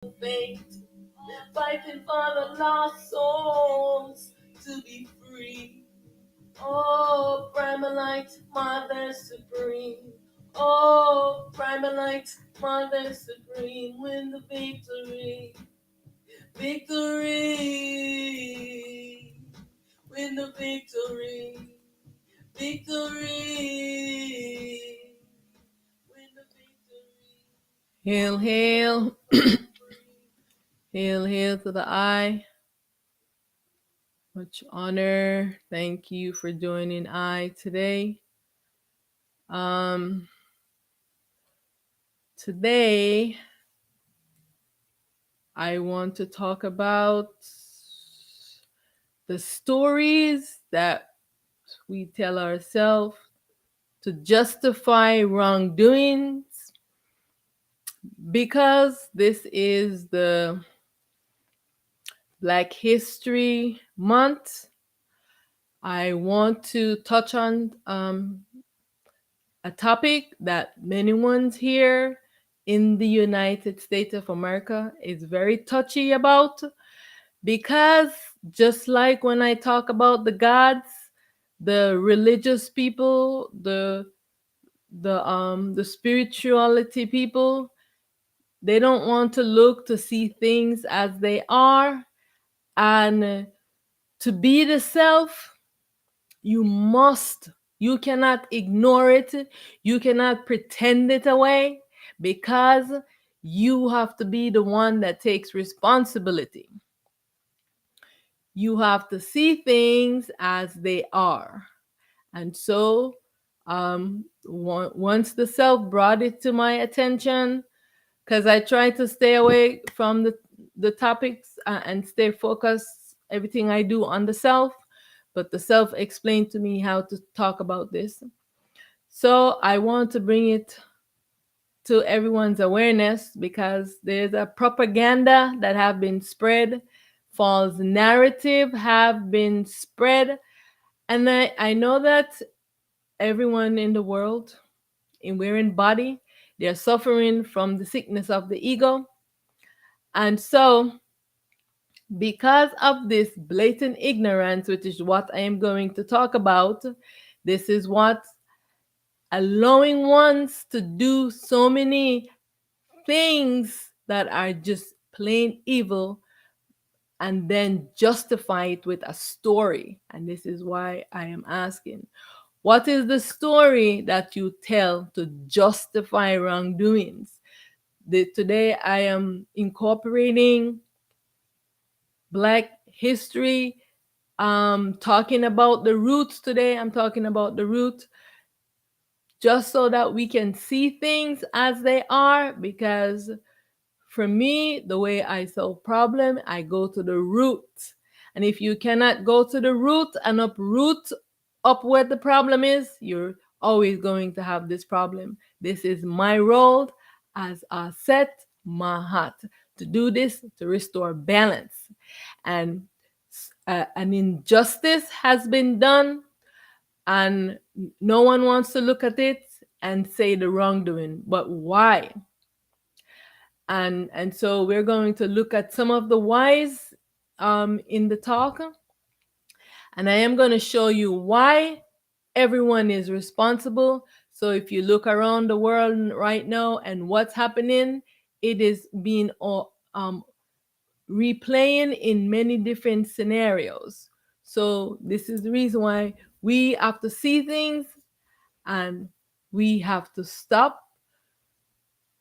faith, fighting for the lost souls to be free. Oh, Primalite, Mother Supreme. Oh, Primalite, Mother Supreme, win the victory. Victory, win the victory. Victory, win the victory. Hail, hail. Hail, hail to the I. Much honor. Thank you for joining I today. Today I want to talk about the stories that we tell ourselves to justify wrongdoings, because this is the Black History Month. I want to touch on a topic that many ones here in the United States of America is very touchy about, because just like when I talk about the gods, the religious people, the spirituality people, they don't want to look to see things as they are. And to be the self, you cannot ignore it, you cannot pretend it away, because you have to be the one that takes responsibility. You have to see things as they are. And so once the self brought it to my attention, because I try to stay away from the topics and stay focused, everything I do on the self, but the self explained to me how to talk about this. So I want to bring it to everyone's awareness, because there's a propaganda that have been spread, false narrative have been spread, and I know that everyone in the world, in wearing body, they're suffering from the sickness of the ego. And so, because of this blatant ignorance, which is what I am going to talk about, this is what allowing ones to do so many things that are just plain evil, and then justify it with a story. And this is why I am asking, what is the story that you tell to justify wrongdoings? Today I am incorporating Black history, talking about the roots today. I'm talking about the root, just so that we can see things as they are, because for me, the way I solve problem, I go to the root. And if you cannot go to the root and uproot up where the problem is, you're always going to have this problem. This is my role as a Set Mahat, to do this, to restore balance. And an injustice has been done, and no one wants to look at it and say the wrongdoing. But why? And so we're going to look at some of the whys in the talk, and I am going to show you why everyone is responsible. So if you look around the world right now and what's happening, it is being replaying in many different scenarios. So this is the reason why we have to see things, and we have to stop.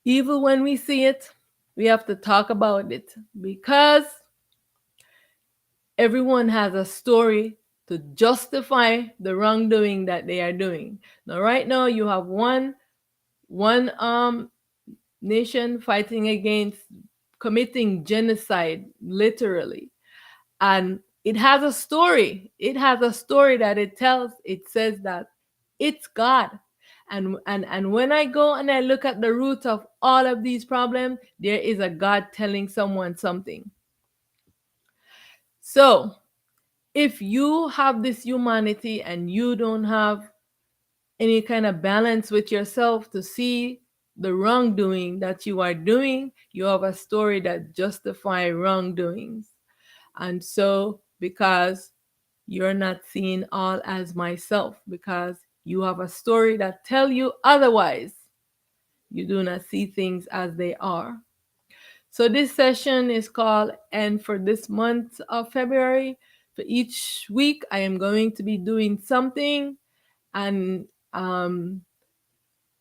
Even when we see it, we have to talk about it, because everyone has a story to justify the wrongdoing that they are doing. Now, right now, you have one nation fighting against committing genocide, literally, and it has a story. It has a story that it tells. It says that it's God. And when I go and I look at the root of all of these problems, there is a God telling someone something. So if you have this humanity and you don't have any kind of balance with yourself to see the wrongdoing that you are doing, you have a story that justify wrongdoings. And so, because you're not seeing all as myself, because you have a story that tell you otherwise, you do not see things as they are. So this session is called, and for this month of February, for each week, I am going to be doing something and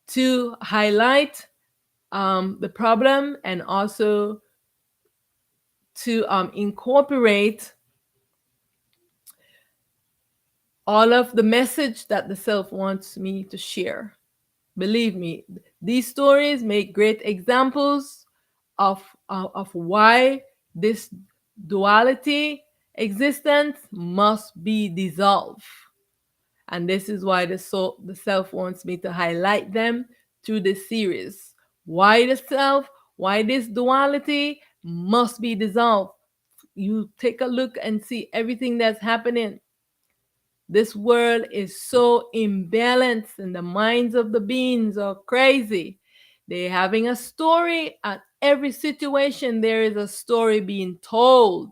to highlight the problem, and also to incorporate all of the message that the self wants me to share. Believe me, these stories make great examples of why this duality existence must be dissolved. And this is why the self wants me to highlight them through this series. Why the self, why this duality must be dissolved. You take a look and see everything that's happening. This world is so imbalanced, and the minds of the beings are crazy. They're having a story at every situation. There is a story being told.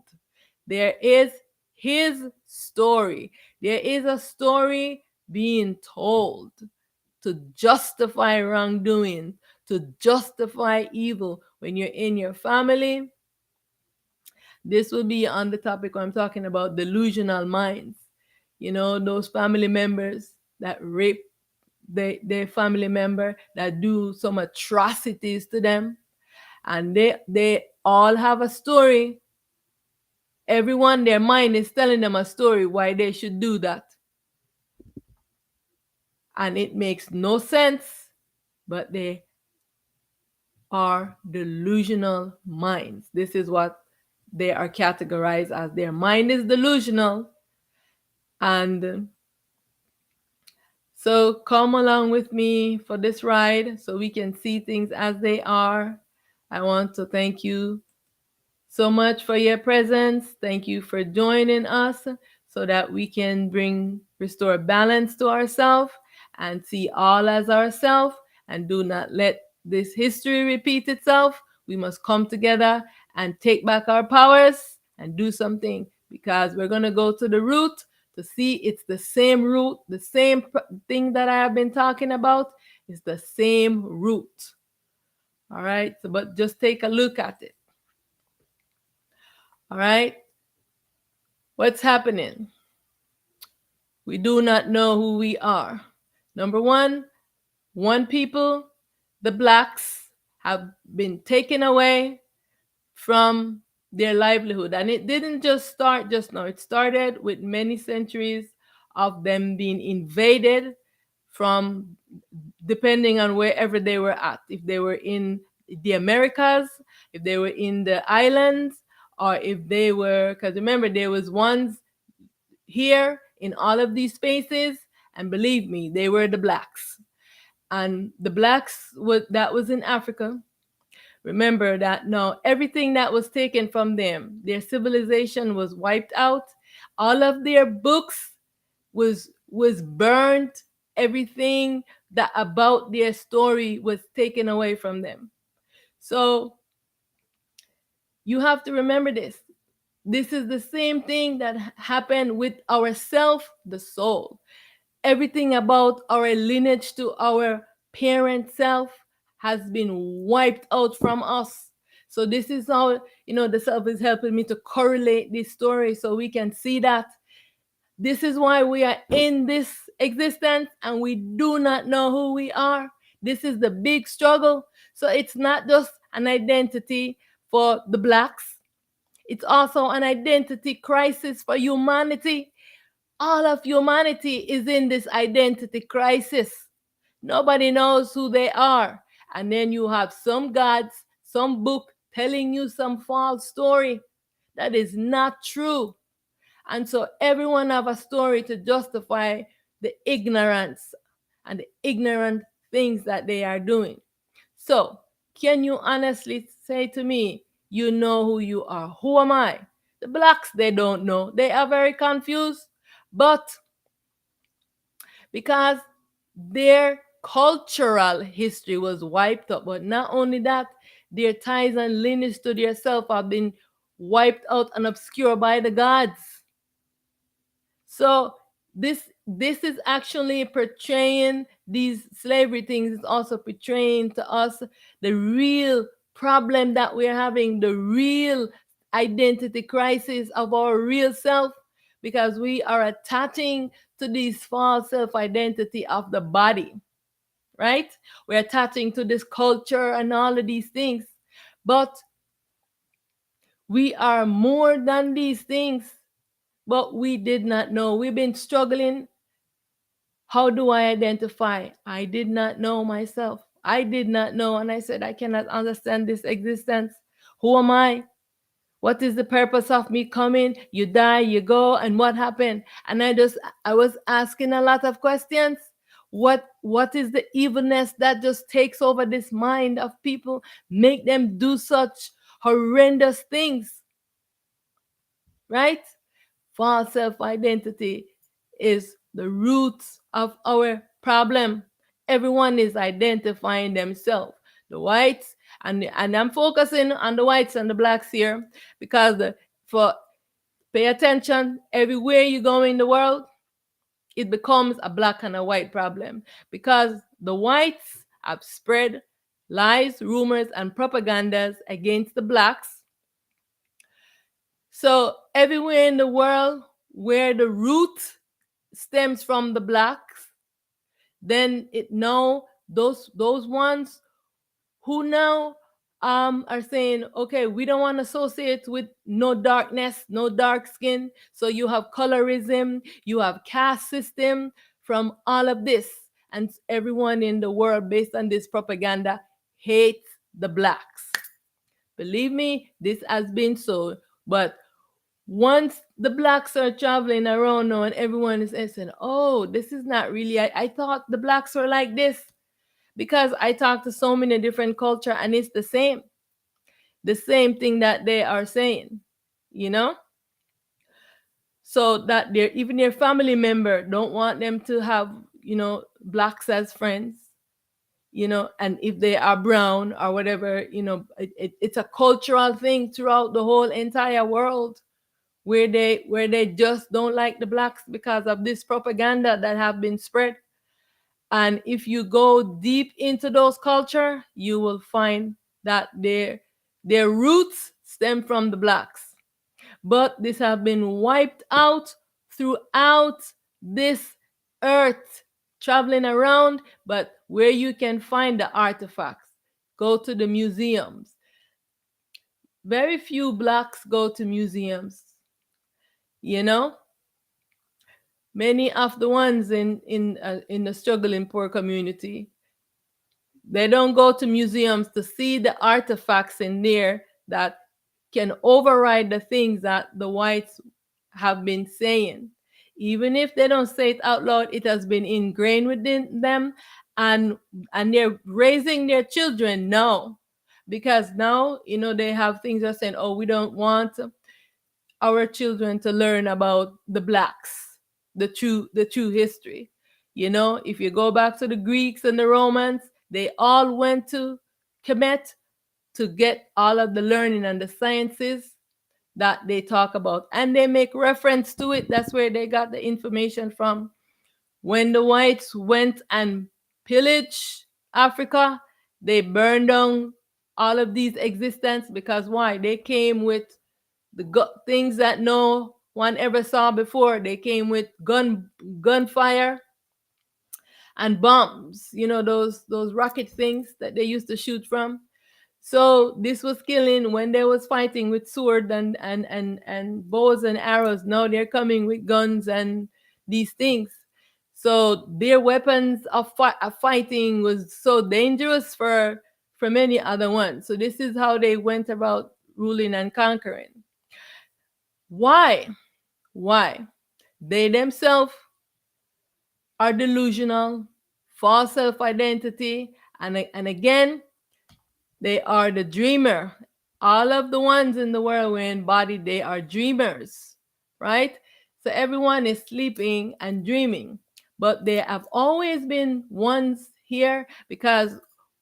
There is his story. There is a story being told to justify wrongdoing, to justify evil. When you're in your family, this will be on the topic where I'm talking about delusional minds. You know, those family members that rape their family member, that do some atrocities to them, and they all have a story. Everyone, their mind is telling them a story why they should do that. And it makes no sense, but they are delusional minds. This is what they are categorized as. Their mind is delusional. And so come along with me for this ride so we can see things as they are. I want to thank you so much for your presence. Thank you for joining us so that we can restore balance to ourselves and see all as ourselves, and do not let this history repeat itself. We must come together and take back our powers and do something, because we're going to go to the root to see it's the same root, the same thing that I have been talking about is the same root. All right. So, but just take a look at it. All right. What's happening? We do not know who we are. Number one people, the blacks, have been taken away from their livelihood. And it didn't just start just now. It started with many centuries of them being invaded from, depending on wherever they were at. If they were in the Americas, if they were in the islands, or if they were, because remember, there was ones here in all of these spaces, and believe me, they were the blacks. And the blacks that was in Africa. Remember that no, everything that was taken from them, their civilization was wiped out. All of their books was burnt. Everything that about their story was taken away from them. So you have to remember this. This is the same thing that happened with our self, the soul. Everything about our lineage to our parent self has been wiped out from us. So this is how, the self is helping me to correlate this story so we can see that this is why we are in this existence and we do not know who we are. This is the big struggle. So it's not just an identity for the blacks. It's also an identity crisis for humanity. All of humanity is in this identity crisis. Nobody knows who they are. And then you have some gods, some book telling you some false story that is not true. And so everyone have a story to justify the ignorance and the ignorant things that they are doing. So can you honestly say to me, you know who you are? Who am I? The blacks, they don't know. They are very confused. But because their cultural history was wiped out. But not only that, their ties and lineage to their self have been wiped out and obscured by the gods. So this is actually portraying these slavery things. It's also portraying to us the real problem that we're having, the real identity crisis of our real self, because we are attaching to this false self identity of the body, right? We're attaching to this culture and all of these things, but we are more than these things. But we did not know. We've been struggling. How do I identify? I did not know myself. I did not know. And I said, I cannot understand this existence. Who am I? What is the purpose of me coming? You die, you go, and what happened? And I was asking a lot of questions. What is the evilness that just takes over this mind of people, make them do such horrendous things, right? False self-identity is the roots of our problem. Everyone is identifying themselves. The whites, and I'm focusing on the whites and the blacks here, because for pay attention, everywhere you go in the world, it becomes a black and a white problem, because the whites have spread lies, rumors, and propagandas against the blacks. So everywhere in the world where the root stems from the blacks, then it now those ones who now are saying, okay, we don't want to associate with no darkness, no dark skin. So you have colorism, you have caste system from all of this, and everyone in the world, based on this propaganda, hates the blacks. Believe me, this has been so. But once the blacks are traveling around now and everyone is saying, oh, this is not really, I thought the blacks were like this, because I talk to so many different culture and it's the same thing that they are saying, you know? So that even their family member don't want them to have, blacks as friends, and if they are brown or whatever, it's a cultural thing throughout the whole entire world, where they just don't like the blacks because of this propaganda that have been spread. And if you go deep into those culture, you will find that their roots stem from the blacks. But this have been wiped out throughout this earth, traveling around. But where you can find the artifacts, go to the museums. Very few blacks go to museums, you know. Many of the ones in the struggling poor community, they don't go to museums to see the artifacts in there that can override the things that the whites have been saying. Even if they don't say it out loud, it has been ingrained within them, and they're raising their children now, because now they have things that are saying, oh, we don't want our children to learn about the blacks, the true history. If you go back to the Greeks and the Romans, they all went to Kemet to get all of the learning and the sciences that they talk about, and they make reference to it. That's where they got the information from. When the whites went and pillaged Africa, they burned down all of these existence, because why? They came with the things that no one ever saw before. They came with gunfire and bombs, those rocket things that they used to shoot from. So this was killing when they was fighting with sword and bows and arrows. Now they're coming with guns and these things. So their weapons of fighting was so dangerous for many other ones. So this is how they went about ruling and conquering. Why? Why? They themselves are delusional, false self-identity, and again, they are the dreamer. All of the ones in the world were embodied, they are dreamers, right? So everyone is sleeping and dreaming, but there have always been ones here, because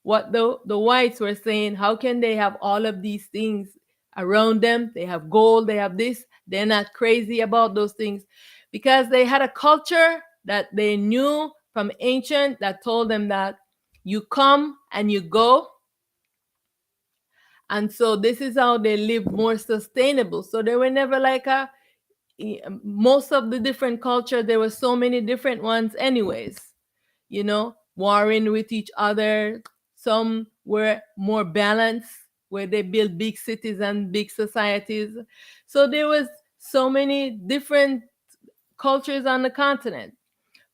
what the whites were saying, how can they have all of these things around them? They have gold, they have this, they're not crazy about those things, because they had a culture that they knew from ancient that told them that you come and you go. And so this is how they live more sustainable. So they were never like a, most of the different culture, there were so many different ones anyways, warring with each other. Some were more balanced, where they built big cities and big societies. So there was so many different cultures on the continent.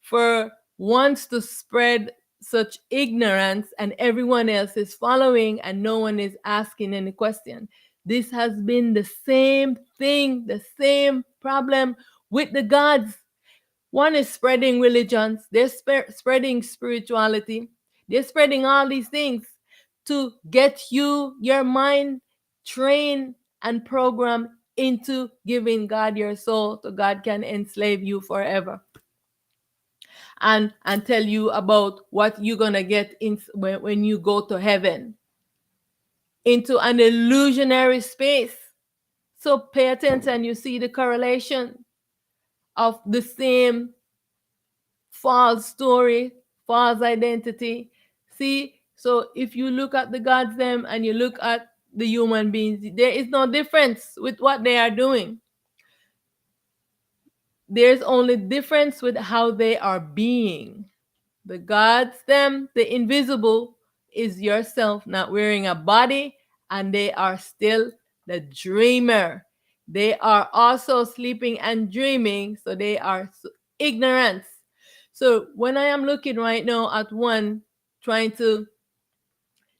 For once to spread such ignorance and everyone else is following and no one is asking any question. This has been the same thing, the same problem with the gods. One is spreading religions, they're spreading spirituality, they're spreading all these things to get your mind trained and programmed into giving God your soul so God can enslave you forever. And tell you about what you're gonna get in when you go to heaven, into an illusionary space. So pay attention, you see the correlation of the same false story, false identity. See, so if you look at the gods them and you look at the human beings, there is no difference with what they are doing. There's only difference with how they are being. The gods, them, the invisible, is yourself not wearing a body, and they are still the dreamer. They are also sleeping and dreaming, so they are ignorance. So when I am looking right now at one trying to,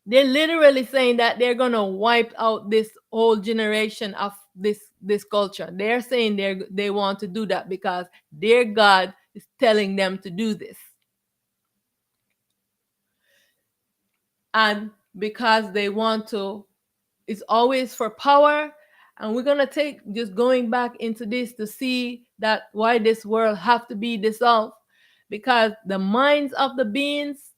they're literally saying that they're gonna wipe out this whole generation of this culture. They're saying they want to do that because their God is telling them to do this. And because they want to, it's always for power. And we're gonna take just going back into this to see that why this world have to be dissolved, because the minds of the beings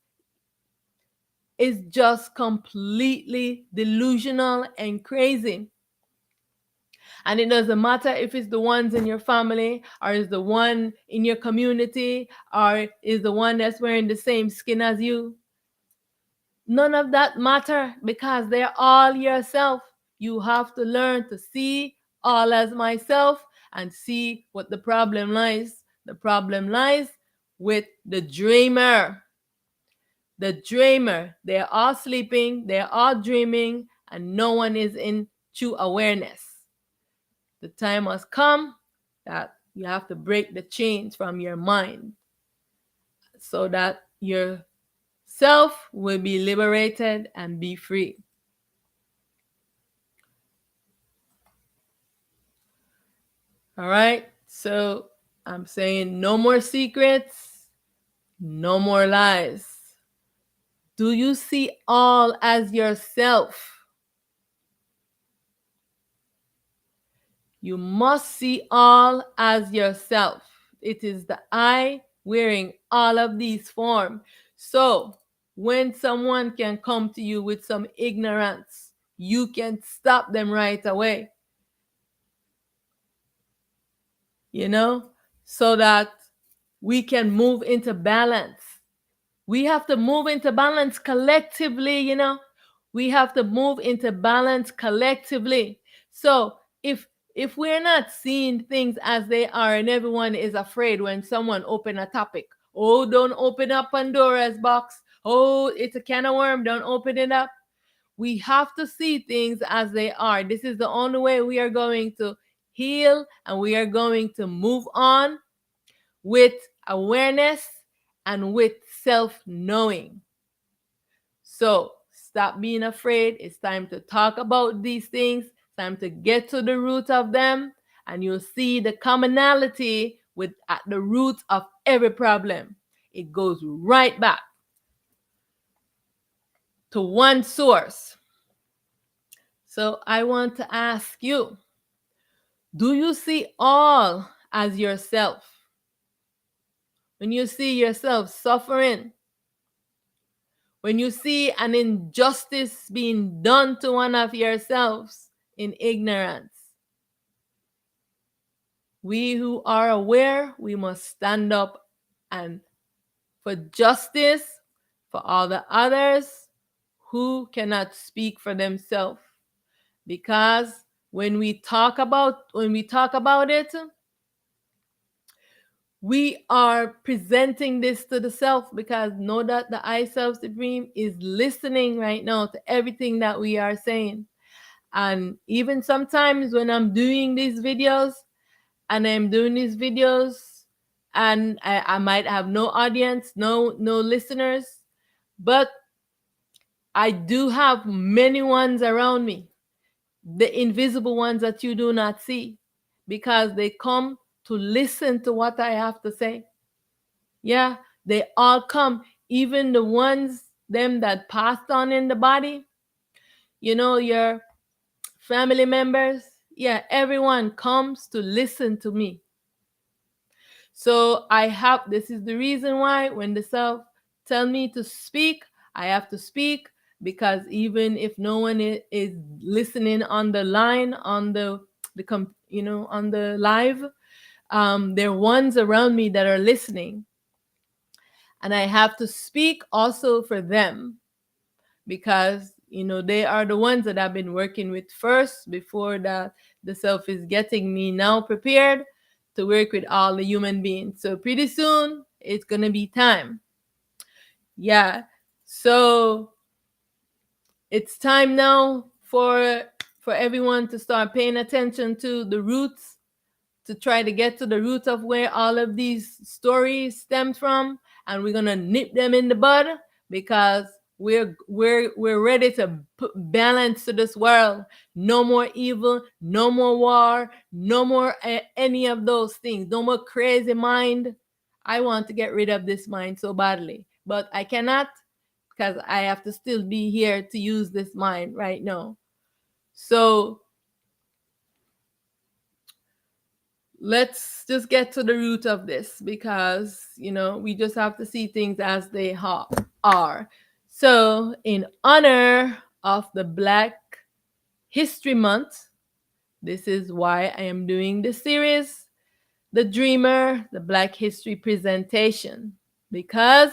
is just completely delusional and crazy. And it doesn't matter if it's the ones in your family, or is the one in your community, or is the one that's wearing the same skin as you. None of that matter, because they're all yourself. You have to learn to see all as myself and see what the problem lies. The problem lies with the dreamer. The dreamer. They're all sleeping, they're all dreaming, and no one is in true awareness. The time has come that you have to break the chains from your mind so that your self will be liberated and be free. All right. So I'm saying no more secrets, no more lies. Do you see all as yourself? You must see all as yourself. It is the I wearing all of these forms. So when someone can come to you with some ignorance, you can stop them right away. So that we can move into balance. We have to move into balance collectively. We have to move into balance collectively. So if we're not seeing things as they are, and everyone is afraid when someone open a topic, oh, don't open up Pandora's box, oh, it's a can of worm, don't open it up. We have to see things as they are. This is the only way we are going to heal, and we are going to move on with awareness and with self-knowing. So stop being afraid. It's time to talk about these things. It's time to get to the root of them, and you'll see the commonality at the root of every problem. It goes right back to one source. So I want to ask you, do you see all as yourself? When you see yourself suffering, when you see an injustice being done to one of yourselves in ignorance, we who are aware, we must stand up and for justice for all the others who cannot speak for themselves. Because when we talk about it, we are presenting this to the self, because know that the I Self Supreme is listening right now to everything that we are saying. And even sometimes when I'm doing these videos and I might have no audience, no listeners, but I do have many ones around me, the invisible ones that you do not see, because they come to listen to what I have to say. Yeah, they all come, even the ones them that passed on in the body, your family members. Yeah, everyone comes to listen to me. So this is the reason why when the self tell me to speak, I have to speak, because even if no one is listening on the line, on on the live, there are ones around me that are listening, and I have to speak also for them, because they are the ones that I've been working with first, before the self is getting me now prepared to work with all the human beings. So pretty soon it's gonna be time. Yeah. So it's time now for everyone to start paying attention to the roots, to try to get to the root of where all of these stories stem from, and we're gonna nip them in the bud, because we're ready to put balance to this world. No more evil, no more war, no more any of those things, no more crazy mind. I want to get rid of this mind so badly, but I cannot, because I have to still be here to use this mind right now. So let's just get to the root of this, because we just have to see things as they are. So in honor of the Black History Month, this is why I am doing this series, The Dreamer, the Black History Presentation, because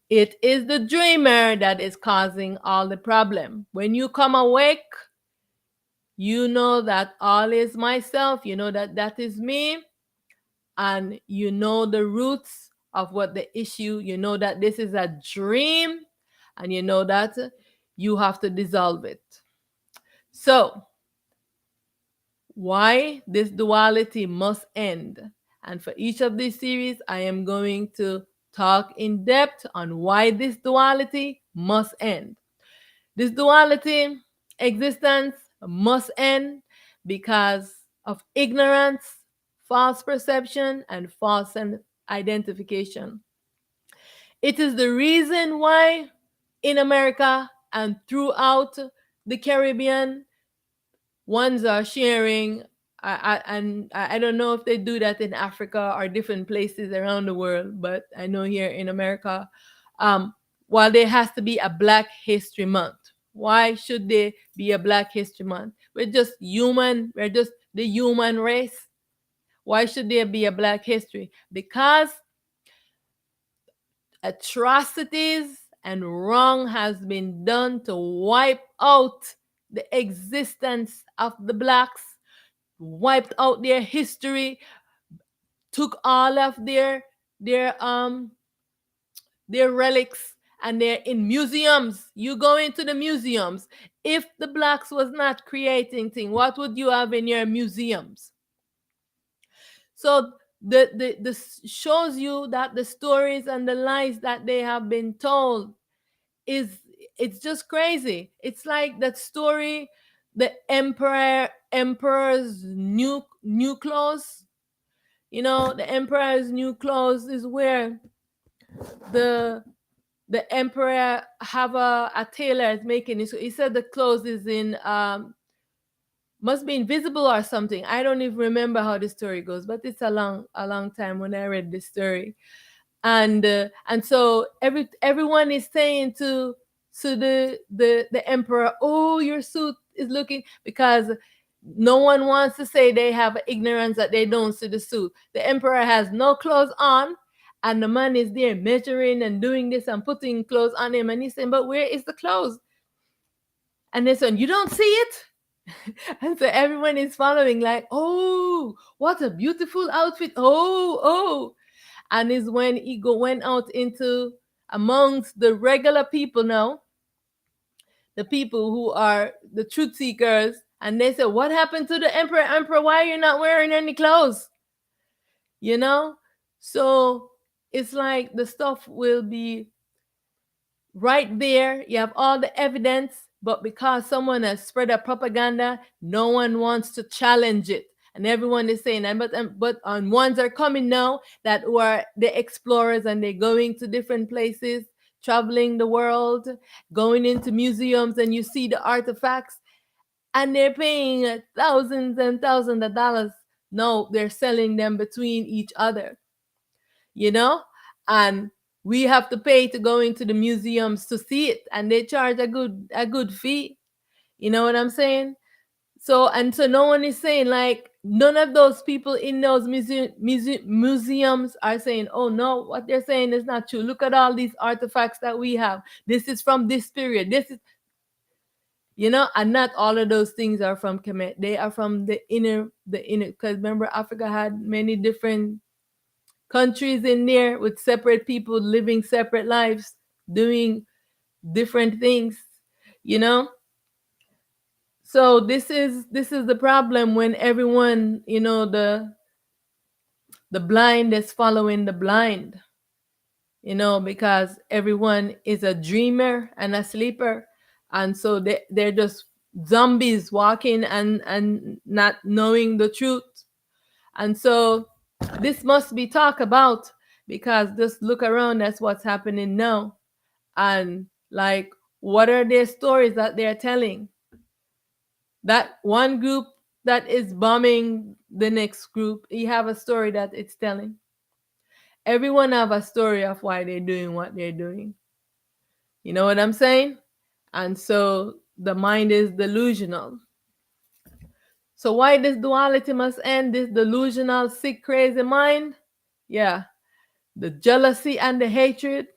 it is the dreamer that is causing all the problem. When you come awake, you know that all is myself, you know that that is me, and you know the roots of what the issue, you know that this is a dream, and you know that you have to dissolve it. So why this duality must end, and for each of these series I am going to talk in depth on why this duality must end. This duality existence must end because of ignorance, false perception, and false identification. It is the reason why in America and throughout the Caribbean, ones are sharing, and I don't know if they do that in Africa or different places around the world, but I know here in America, while there has to be a Black History Month. Why should there be a Black History Month? We're just human. We're just the human race. Why should there be a Black History? Because atrocities and wrong has been done to wipe out the existence of the Blacks, wiped out their history, took all of their relics, and they're in museums. You go into the museums. If the Blacks was not creating things, what would you have in your museums? So the shows you that the stories and the lies that they have been told it's just crazy. It's like that story, the emperor's new clothes. The emperor's new clothes is where the the emperor have a tailor is making it. So he said the clothes is in must be invisible or something. I don't even remember how the story goes, but it's a long time when I read this story. And so everyone is saying to the emperor, oh, your suit is looking, because no one wants to say they have ignorance that they don't see the suit. The emperor has no clothes on, and the man is there measuring and doing this and putting clothes on him, and he's saying, but where is the clothes? And they said, you don't see it? And so everyone is following, like, oh, what a beautiful outfit. Oh. And is when he went out into amongst the regular people now, the people who are the truth seekers, and they said, what happened to the emperor? Emperor, why are you not wearing any clothes? You know? So it's like the stuff will be right there. You have all the evidence, but because someone has spread a propaganda, no one wants to challenge it. And everyone is saying, but ones are coming now that were the explorers, and they're going to different places, traveling the world, going into museums, and you see the artifacts, and they're paying thousands and thousands of dollars. No, they're selling them between each other, you know? And we have to pay to go into the museums to see it, and they charge a good fee. You know what I'm saying? So no one is saying, like, none of those people in those museums are saying, oh no, what they're saying is not true. Look at all these artifacts that we have. This is from this period. This is, and not all of those things are from Kemet. They are from the inner, because remember, Africa had many different countries in there with separate people living separate lives, doing different things, you know. So this is the problem when everyone, the blind is following the blind, because everyone is a dreamer and a sleeper, and so they're just zombies walking and not knowing the truth. And so this must be talked about, because just look around, that's what's happening now. And, like, what are their stories that they're telling? That one group that is bombing the next group, you have a story that it's telling. Everyone have a story of why they're doing what they're doing. You know what I'm saying? And so the mind is delusional. So why this duality must end, this delusional, sick, crazy mind? Yeah, the jealousy and the hatred,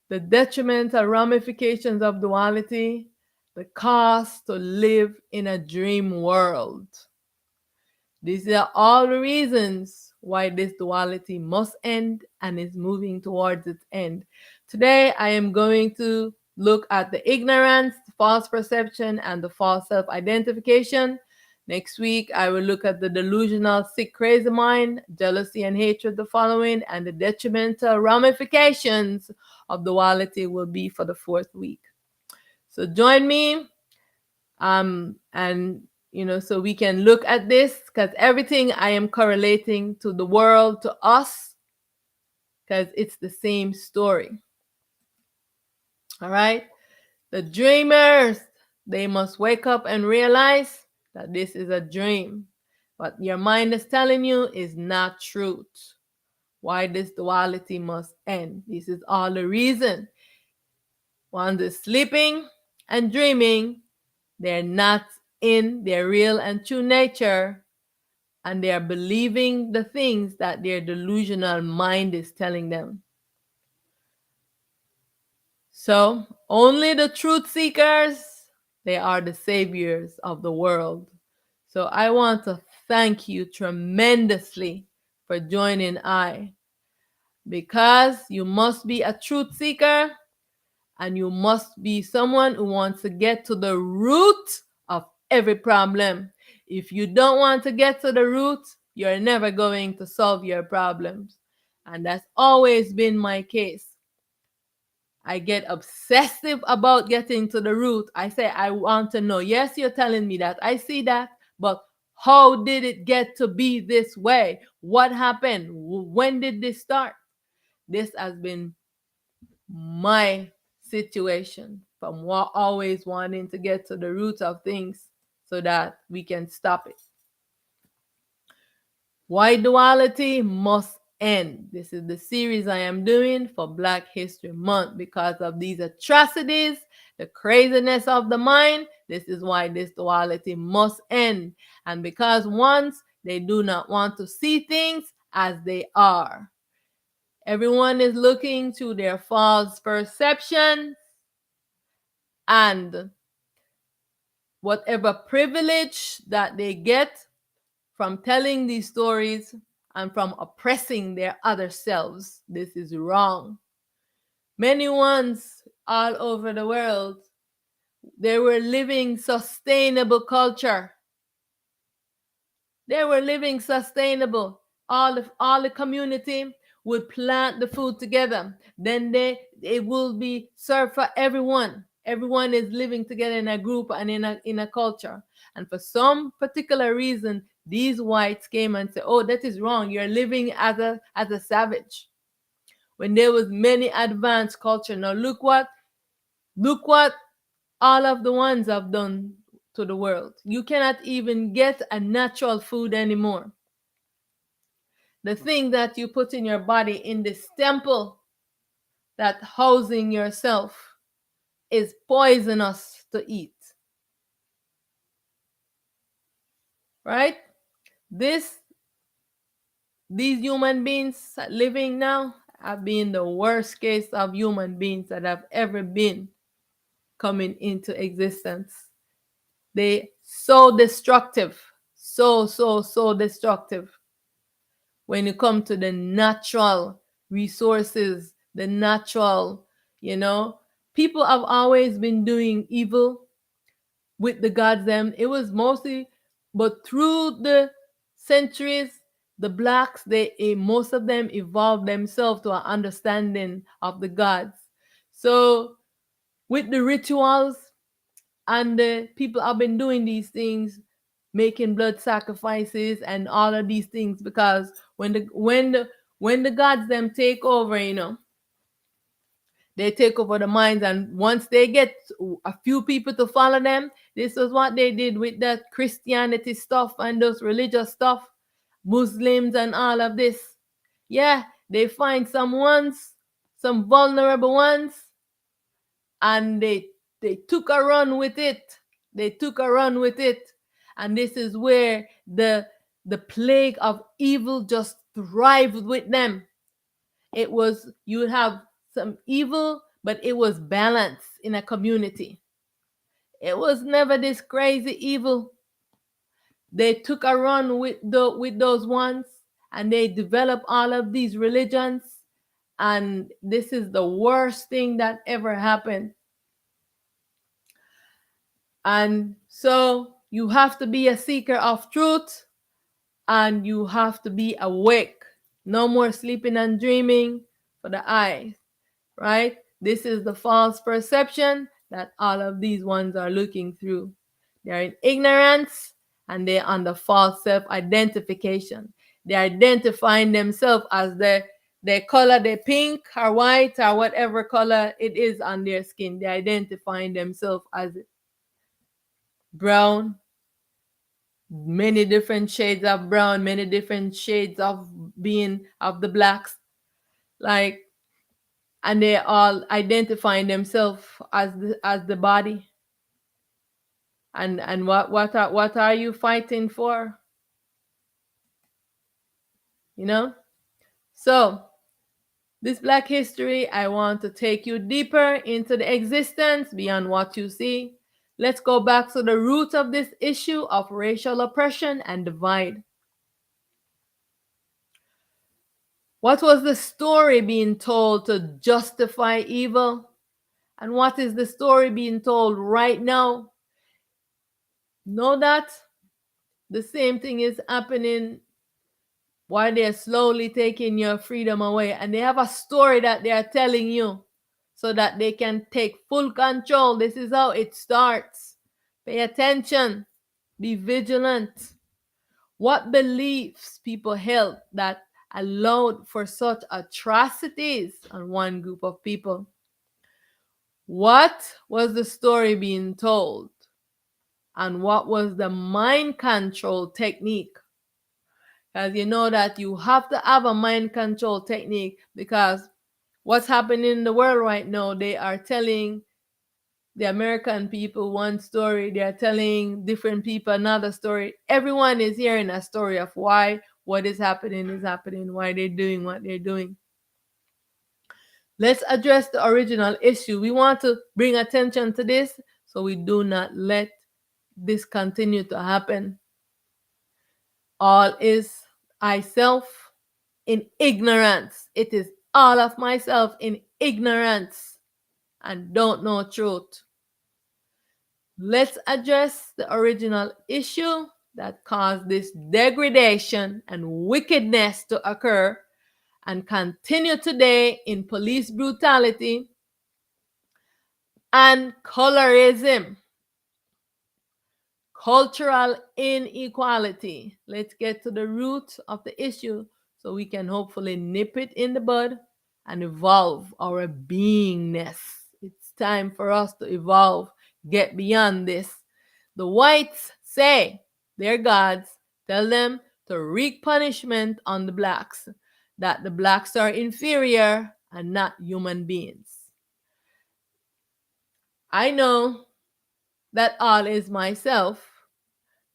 the detrimental ramifications of duality, the cost to live in a dream world. These are all the reasons why this duality must end and is moving towards its end. Today, I am going to look at the ignorance, false perception, and the false self-identification. Next week, I will look at the delusional, sick, crazy mind, jealousy and hatred, the following, and the detrimental ramifications of duality will be for the fourth week. So join me, and so we can look at this, because everything I am correlating to the world, to us, because it's the same story. All right? The dreamers, they must wake up and realize that this is a dream. What your mind is telling you is not truth. Why this duality must end. This is all the reason. One is sleeping and dreaming. They're not in their real and true nature, and they are believing the things that their delusional mind is telling them. So only the truth seekers, they are the saviors of the world. So I want to thank you tremendously for joining I, because you must be a truth seeker, and you must be someone who wants to get to the root of every problem. If you don't want to get to the root, you're never going to solve your problems. And that's always been my case. I get obsessive about getting to the root. I say, I want to know. Yes, you're telling me that. I see that. But how did it get to be this way? What happened? When did this start? This has been my situation, from always wanting to get to the root of things so that we can stop it. Why duality must end. This is the series I am doing for Black History Month because of these atrocities, the craziness of the mind. This is why this duality must end. And because once they do not want to see things as they are. Everyone is looking to their false perceptions and whatever privilege that they get from telling these stories and from oppressing their other selves. This is wrong. Many ones all over the world, they were living sustainable culture. They were living sustainable. All the community would plant the food together. Then it will be served for everyone. Everyone is living together in a group and in a culture. And for some particular reason, these whites came and said, "Oh, that is wrong. You're living as a savage." When there was many advanced culture. Now look what all of the ones have done to the world. You cannot even get a natural food anymore. The thing that you put in your body in this temple that housing yourself is poisonous to eat. Right? These human beings living now have been the worst case of human beings that have ever been coming into existence. They so destructive, so destructive when you come to the natural resources, the natural, people have always been doing evil with the gods them. It was mostly, but through the centuries, the blacks, most of them evolved themselves to an understanding of the gods. So with the rituals, and the people have been doing these things, making blood sacrifices and all of these things, because when the gods them take over, they take over the minds, and once they get a few people to follow them, this is what they did with that Christianity stuff and those religious stuff, Muslims and all of this. Yeah, they find some vulnerable ones, and they took a run with it. They took a run with it. And this is where the plague of evil just thrived with them. It was, you would have some evil, but it was balanced in a community. It was never this crazy evil. They took a run with those ones, and they developed all of these religions. And this is the worst thing that ever happened. And so you have to be a seeker of truth, and you have to be awake. No more sleeping and dreaming for the eyes, right? This is the false perception that all of these ones are looking through. They're in ignorance, and they're on the false self-identification. They're identifying themselves as their color, their pink or white or whatever color it is on their skin. They're identifying themselves as brown, many different shades of brown, many different shades of being of the blacks, like, and they all identifying themselves as the body. And what are you fighting for? So this Black history, I want to take you deeper into the existence beyond what you see. Let's go back to the root of this issue of racial oppression and divide. What was the story being told to justify evil? And what is the story being told right now? Know that the same thing is happening while they're slowly taking your freedom away. And they have a story that they are telling you so that they can take full control. This is how it starts. Pay attention. Be vigilant. What beliefs people held that allowed for such atrocities on one group of people? What was the story being told? And what was the mind control technique Because you know that you have to have a mind control technique, because what's happening in the world right now, they are telling the American people one story, they are telling different people another story. Everyone is hearing a story of why what is happening, why they're doing what they're doing. Let's address the original issue. We want to bring attention to this so we do not let this continue to happen. All is I self in ignorance. It is all of myself in ignorance and don't know truth. Let's address the original issue that caused this degradation and wickedness to occur and continue today in police brutality and colorism, cultural inequality. Let's get to the root of the issue so we can hopefully nip it in the bud and evolve our beingness. It's time for us to evolve, get beyond this. The whites say their gods tell them to wreak punishment on the blacks, that the blacks are inferior and not human beings. I know that all is myself,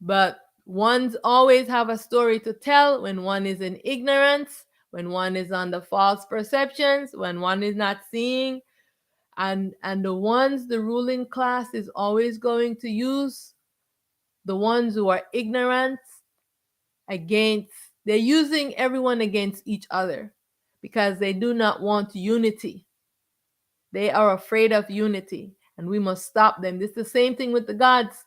but one's always have a story to tell when one is in ignorance, when one is under false perceptions, when one is not seeing. And the ruling class is always going to use the ones who are ignorant against, they're using everyone against each other because they do not want unity. They are afraid of unity, and we must stop them. This is the same thing with the gods.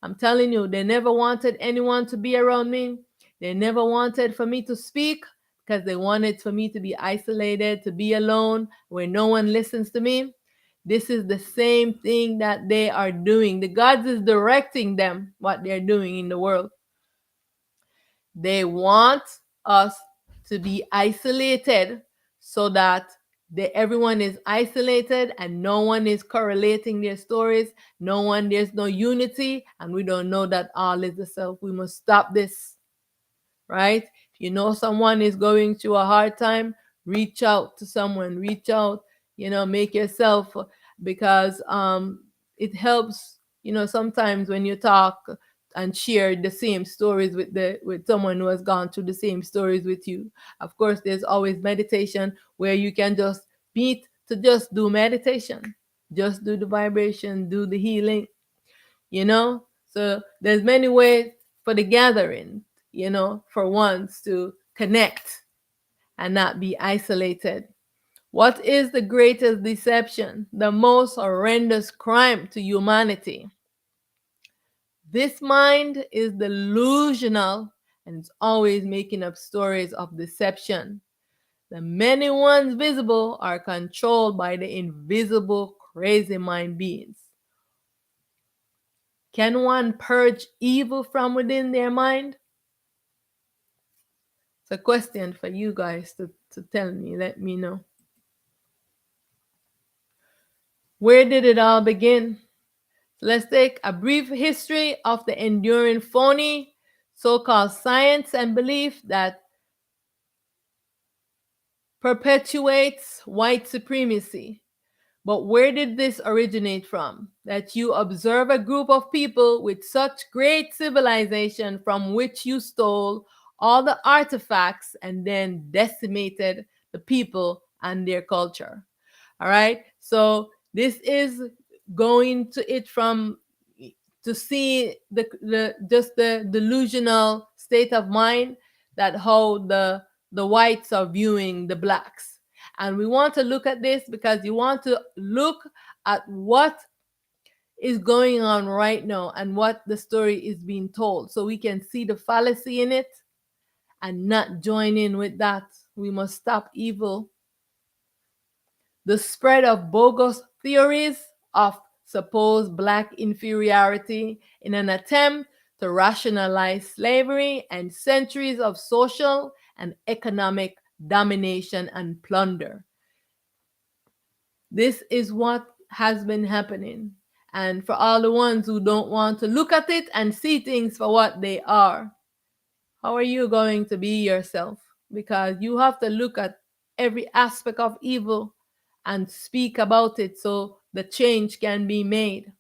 I'm telling you, they never wanted anyone to be around me. They never wanted for me to speak because they wanted for me to be isolated, to be alone, where no one listens to me. This is the same thing that they are doing. The gods is directing them what they're doing in the world. They want us to be isolated so that everyone is isolated and no one is correlating their stories. There's no unity, and we don't know that all is the self. We must stop this, right? If you know someone is going through a hard time, reach out to someone, make yourself, because it helps, sometimes when you talk and share the same stories with someone who has gone through the same stories with you. Of course, there's always meditation where you can just meet to just do meditation, just do the vibration, do the healing, so there's many ways for the gathering, for ones to connect and not be isolated. What is the greatest deception, the most horrendous crime to humanity? This mind is delusional and it's always making up stories of deception. The many ones visible are controlled by the invisible crazy mind beings. Can one purge evil from within their mind? It's a question for you guys to tell me, let me know. Where did it all begin? Let's take a brief history of the enduring phony so-called science and belief that perpetuates white supremacy. But where did this originate from? That you observe a group of people with such great civilization from which you stole all the artifacts and then decimated the people and their culture. All right. So this is going to it from to see the delusional state of mind that how the whites are viewing the blacks. And we want to look at this because you want to look at what is going on right now and what the story is being told so we can see the fallacy in it and not join in with that. We must stop evil. The spread of bogus theories of supposed black inferiority in an attempt to rationalize slavery and centuries of social and economic domination and plunder. This is what has been happening. And for all the ones who don't want to look at it and see things for what they are, How are you going to be yourself? Because you have to look at every aspect of evil and speak about it so the change can be made.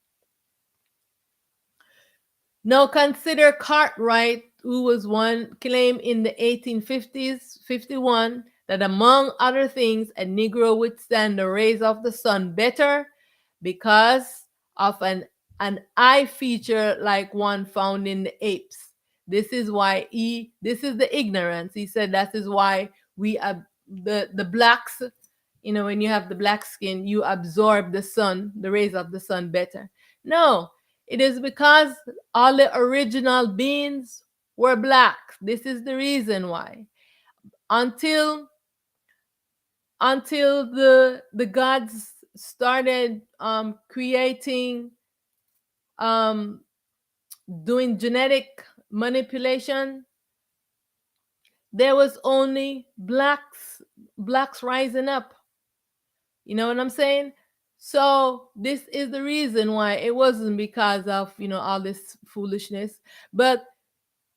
Now consider Cartwright, who was one claim in the 1850s, 51, that among other things, a Negro would stand the rays of the sun better because of an eye feature like one found in the apes. This is the ignorance. He said that is why the blacks, when you have the black skin, you absorb the sun, the rays of the sun better. No, it is because all the original beings were black. This is the reason why. Until the gods started creating, um, doing genetic manipulation, there was only blacks rising up. You know what I'm saying? So this is the reason why. It wasn't because of all this foolishness, but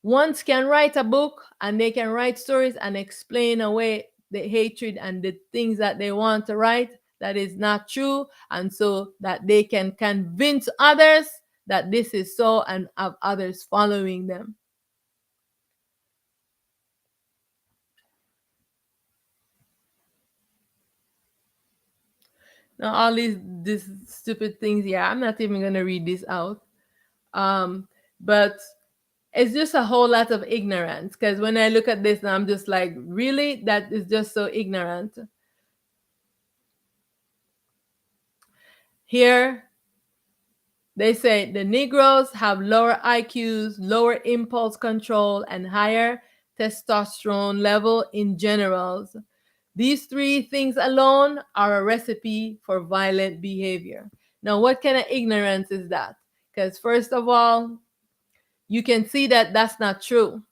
ones can write a book and they can write stories and explain away the hatred and the things that they want to write that is not true, and so that they can convince others that this is so and have others following them. Now all these stupid things, yeah, I'm not even gonna read this out. But it's just a whole lot of ignorance, because when I look at this now, I'm just like, really? That is just so ignorant. Here they say the Negroes have lower IQs, lower impulse control, and higher testosterone level in generals. These three things alone are a recipe for violent behavior. Now, what kind of ignorance is that? Because first of all, you can see that that's not true.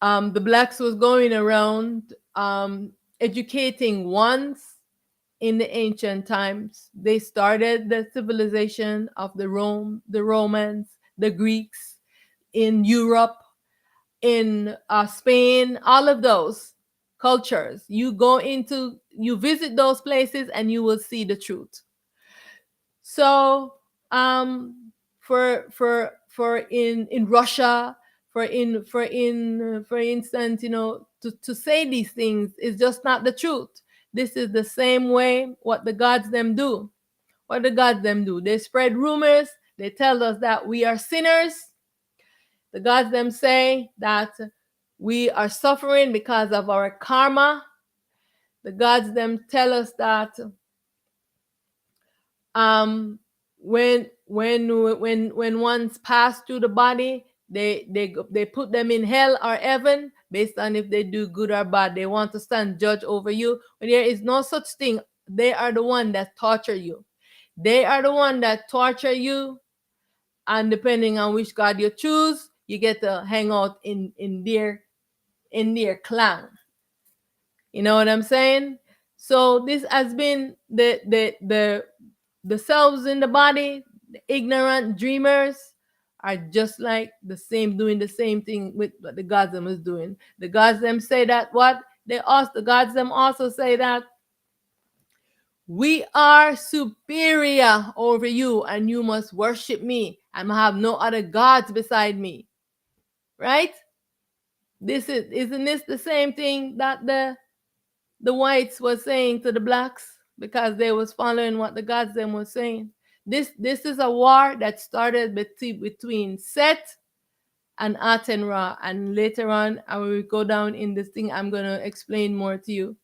The blacks was going around educating once in the ancient times. They started the civilization of the Romans, the Greeks in Europe, in Spain, all of those cultures. You visit those places and you will see the truth. So, for in Russia, for instance, to say these things is just not the truth. This is the same way what the gods them do. What the gods them do? They spread rumors. They tell us that we are sinners. The gods them say that we are suffering because of our karma. The gods them tell us that um when one's passed through the body, they put them in hell or heaven based on if they do good or bad. They want to stand judge over you when there is no such thing. They are the one that torture you. They are the one that torture you, and depending on which god you choose, you get to hang out in their clan. You know what I'm saying? So this has been the selves in the body, the ignorant dreamers are just like the same, doing the same thing with what the gods them is doing. The gods them say that what the gods them also say that we are superior over you and you must worship me and have no other gods beside me. Right? Isn't this the same thing that the whites was saying to the blacks because they was following what the gods them was saying? This is a war that started between Set and Aten Ra, and later on I will go down in this thing. I'm gonna explain more to you.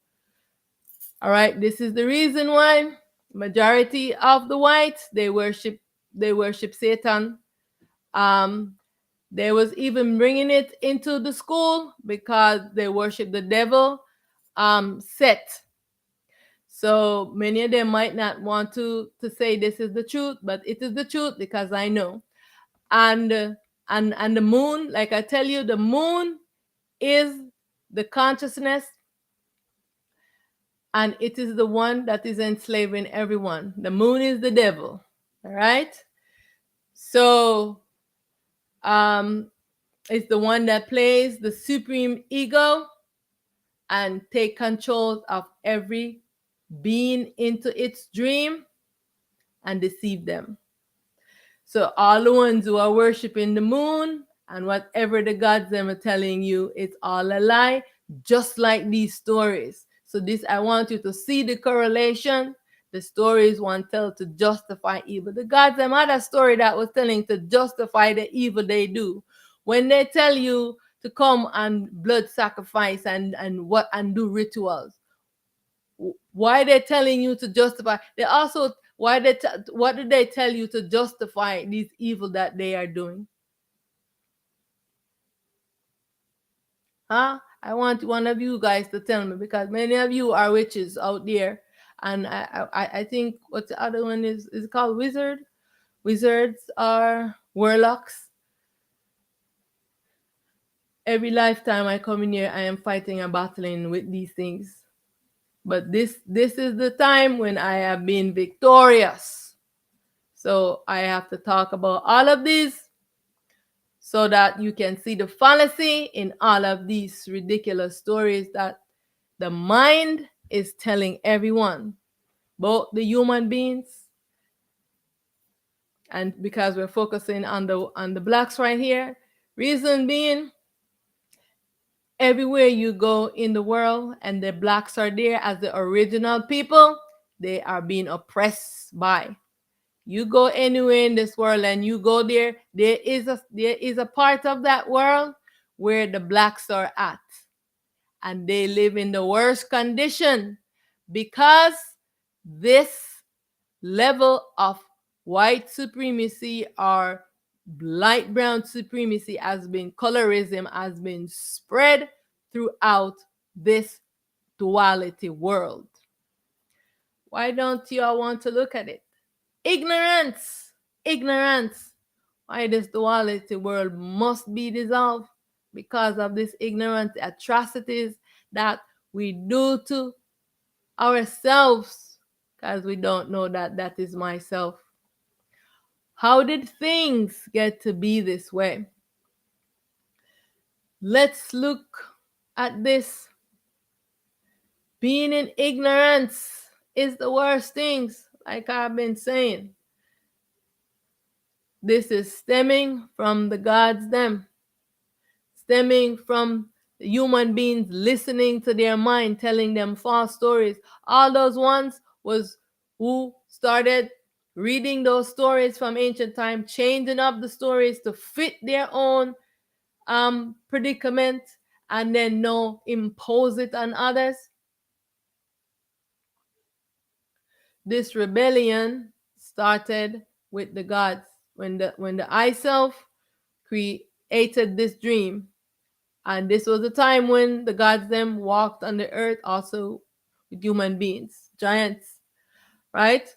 All right, this is the reason why majority of the whites they worship Satan. Um, they was even bringing it into the school because they worship the devil, Set. So many of them might not want to say this is the truth, but it is the truth because I know. And and the moon, like I tell you, the moon is the consciousness, and it is the one that is enslaving everyone. The moon is the devil. All right. So is the one that plays the supreme ego and take control of every being into its dream and deceive them. So all the ones who are worshiping the moon and whatever the gods them are telling you, it's all a lie, just like these stories. So this, I want you to see the correlation. The stories one tell to justify evil. The gods them had a story that was telling to justify the evil they do. When they tell you to come and blood sacrifice and do rituals, why they're telling you to justify? They also, what did they tell you to justify these evil that they are doing? I want one of you guys to tell me, because many of you are witches out there, and I think what the other one is called wizards are warlocks. Every lifetime I come in here, I am fighting and battling with these things. But this is the time when I have been victorious. So I have to talk about all of these so that you can see the fallacy in all of these ridiculous stories that the mind is telling everyone, both the human beings, and because we're focusing on the blacks right here, reason being, everywhere you go in the world and the blacks are there as the original people, they are being oppressed by. You go anywhere in this world and you go there, there is a part of that world where the blacks are at, and they live in the worst condition because this level of white supremacy or light brown supremacy has been, colorism has been spread throughout this duality world. Why don't you all want to look at it? Ignorance. Why this duality world must be dissolved? Because of this ignorance, atrocities that we do to ourselves, because we don't know that that is myself. How did things get to be this way? Let's look at this. Being in ignorance is the worst things, like I've been saying. This is stemming from the gods them, stemming from the human beings listening to their mind, telling them false stories. All those ones was who started reading those stories from ancient time, changing up the stories to fit their own predicament, and then now impose it on others. This rebellion started with the gods when the I self created this dream, and this was the time when the gods them walked on the earth also with human beings, giants, right?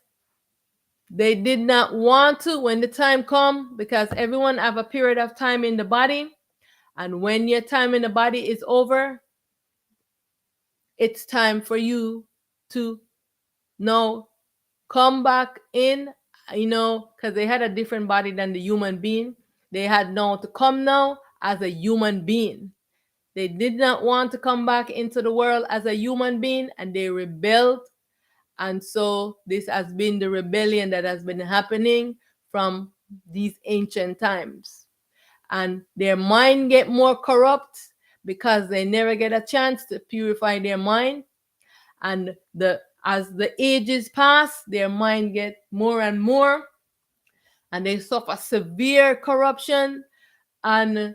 They did not want to when the time come, because everyone have a period of time in the body, and when your time in the body is over, it's time for you to now come back in, because they had a different body than the human being. They had now to come now as a human being. They did not want to come back into the world as a human being, and they rebelled. And so this has been the rebellion that has been happening from these ancient times. And their mind get more corrupt because they never get a chance to purify their mind. And as the ages pass, their mind get more and more, and they suffer severe corruption, and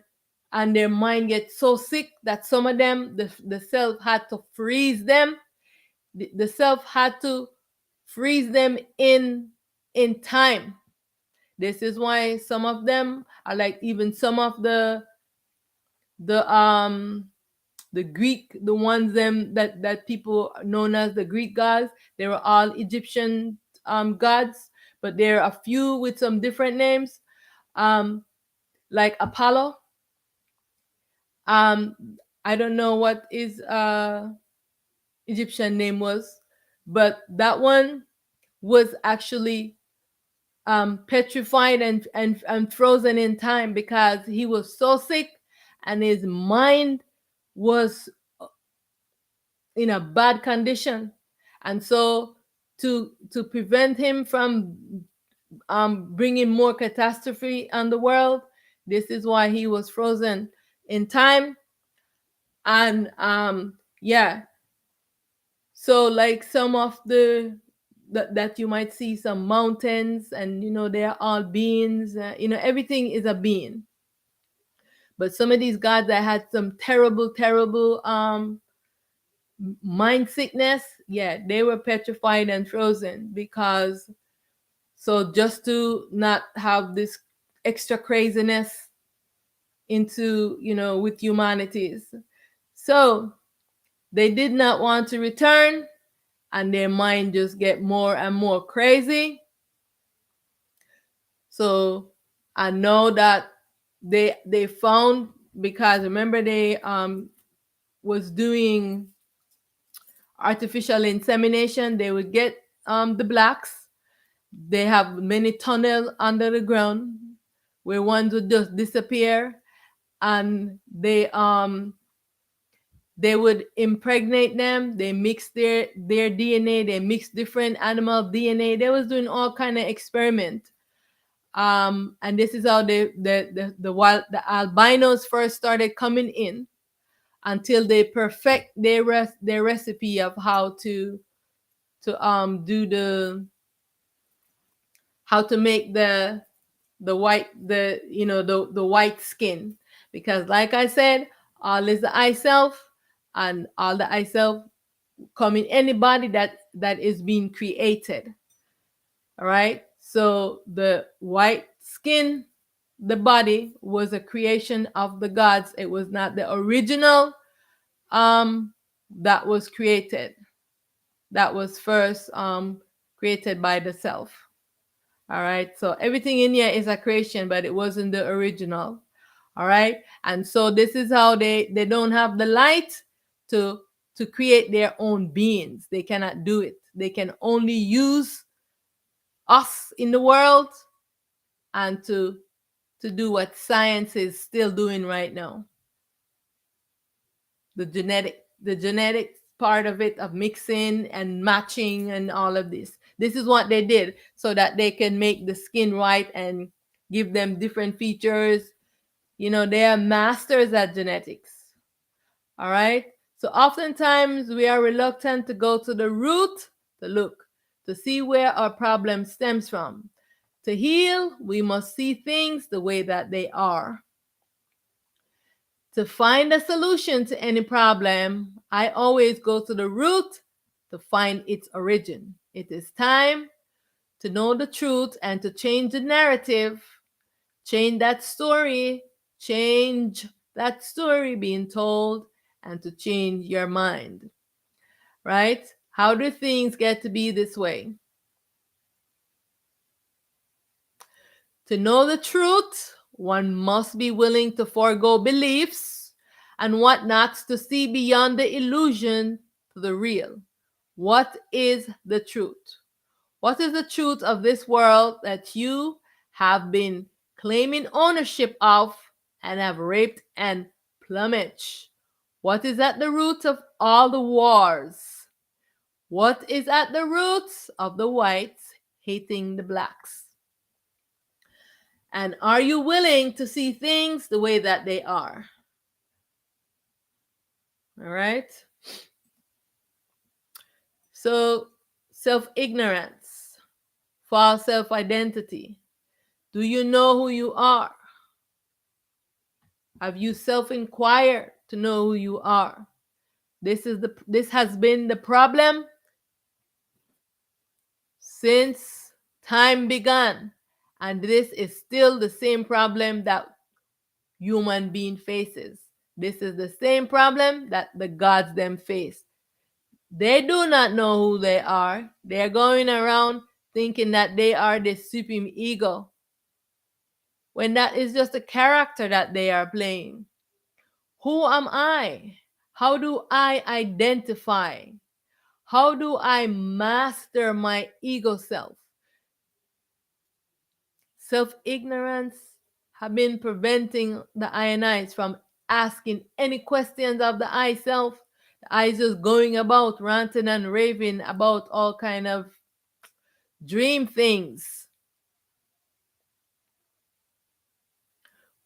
their mind gets so sick that some of them, the self had to freeze them. The self had to freeze them in time. This is why some of them are like, even some of the Greek, the ones them that people known as the Greek gods, they were all Egyptian gods, but there are a few with some different names, like Apollo. I don't know what his Egyptian name was, but that one was actually petrified and frozen in time because he was so sick and his mind was in a bad condition. And so to prevent him from bringing more catastrophe on the world, this is why he was frozen in time. And yeah, so like some of the that you might see some mountains, and they're all beings. Everything is a being. But some of these gods that had some terrible mind sickness, yeah, they were petrified and frozen, because so just to not have this extra craziness into with humanities. So they did not want to return, and their mind just get more and more crazy. So I know that they found, because remember they was doing artificial insemination. They would get the blacks. They have many tunnels under the ground where ones would just disappear, and they would impregnate them. They mix their DNA. They mix different animal DNA. They was doing all kind of experiment. And this is how the albinos first started coming in, until they perfect their recipe of how to do how to make the white the white skin. Because like I said, all is the eye self, and all the eye self come in anybody that is being created. All right, so the white skin, the body, was a creation of the gods. It was not the original that was created. That was first created by the self. All right, so everything in here is a creation, but it wasn't the original. All right, and so this is how they don't have the light to create their own beings. They cannot do it. They can only use us in the world, and to do what science is still doing right now. The genetic part of it, of mixing and matching and all of this. This is what they did, so that they can make the skin white and give them different features. They are masters at genetics. All right. So oftentimes we are reluctant to go to the root, to look, to see where our problem stems from. To heal, we must see things the way that they are. To find a solution to any problem, I always go to the root to find its origin. It is time to know the truth and to change the narrative, change that story, change that story being told, and to change your mind. Right? How do things get to be this way? To know the truth, one must be willing to forego beliefs and whatnots to see beyond the illusion to the real. What is the truth? What is the truth of this world that you have been claiming ownership of and have raped and plumaged? What is at the root of all the wars? What is at the roots of the whites hating the blacks? And are you willing to see things the way that they are? All right. So, self ignorance, false self identity. Do you know who you are? Have you self inquired to know who you are? This has been the problem since time began, and this is still the same problem that human being faces. This is the same problem that the gods them face. They do not know who they are. They're going around thinking that they are the supreme ego, when that is just a character that they are playing. Who am I? How do I identify? How do I master my ego self? Self ignorance have been preventing the Ionites from asking any questions of the I self. The I is just going about ranting and raving about all kind of dream things.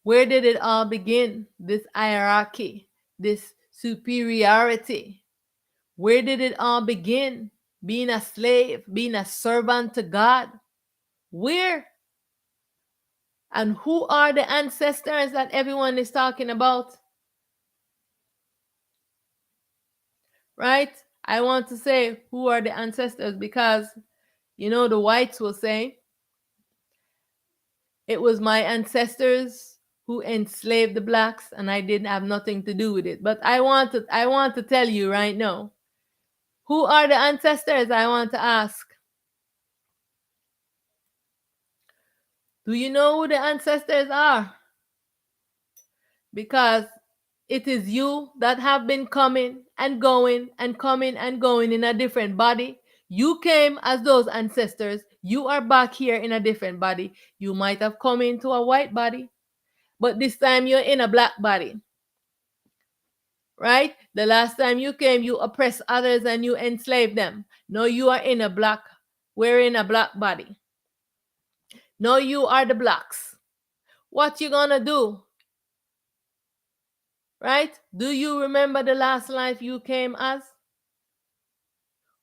Where did it all begin? This hierarchy, this superiority. Where did it all begin? Being a slave, being a servant to God. Where? And who are the ancestors that everyone is talking about? Right? I want to say, who are the ancestors? Because, the whites will say, it was my ancestors who enslaved the blacks and I didn't have nothing to do with it. But I want to tell you right now, who are the ancestors? I want to ask. Do you know who the ancestors are? Because it is you that have been coming and going and coming and going in a different body. You came as those ancestors. You are back here in a different body. You might have come into a white body, but this time you're in a black body. Right? The last time you came, you oppressed others and you enslaved them. No, you are in a black, we're in a black body. No, you are the blacks. What you gonna do? Right? Do you remember the last life you came as?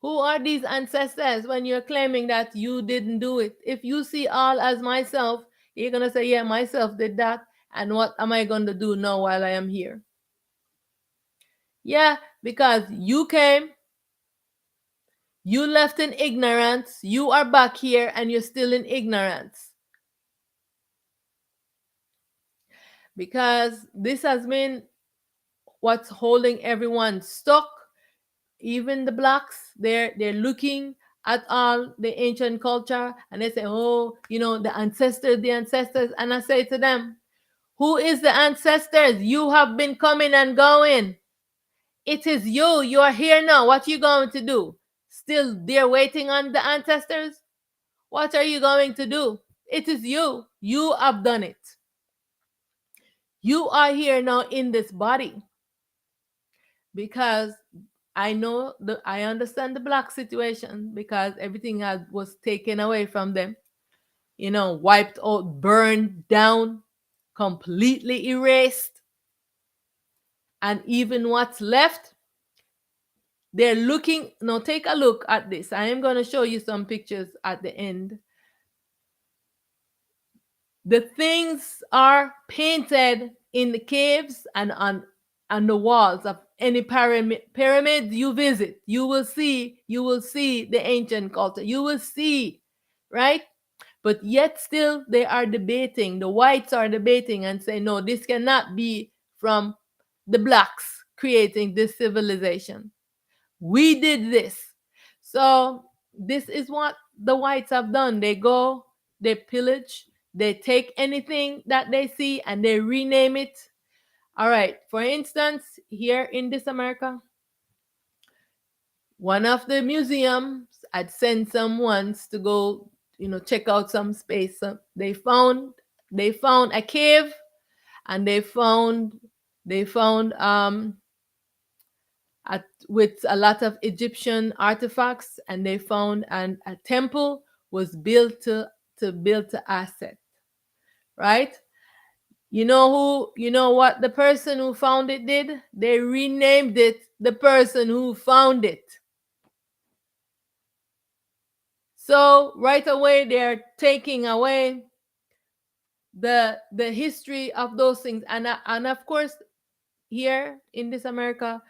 Who are these ancestors when you're claiming that you didn't do it? If you see all as myself, you're gonna say, yeah, myself did that. And what am I gonna do now while I am here? Yeah, because you came, you left in ignorance, you are back here and you're still in ignorance. Because this has been what's holding everyone stuck. Even the blacks, they're looking at all the ancient culture and they say, oh, the ancestors. And I say to them, who is the ancestors? You have been coming and going. It is you. You are here now. What are you going to do? Still there waiting on the ancestors? What are you going to do? It is you. You have done it. You are here now in this body. Because I understand the black situation because everything was taken away from them, wiped out, burned down, completely erased. And even what's left, they're looking. Now, take a look at this. I am going to show you some pictures at the end. The things are painted in the caves and on the walls of any pyramid you visit. You will see the ancient culture. You will see, right? But yet still they are debating. The whites are debating and say, no, this cannot be from the blacks creating this civilization. We did this. So this is what the whites have done. They go, they pillage, they take anything that they see and they rename it. All right. For instance, here in this America, one of the museums had sent someone to go, check out some space. So they found a cave, and they found with a lot of Egyptian artifacts, and they found a temple was built to build the asset, right? You know what the person who found it did? They renamed it the person who found it. So right away they're taking away the history of those things, and of course here in this America,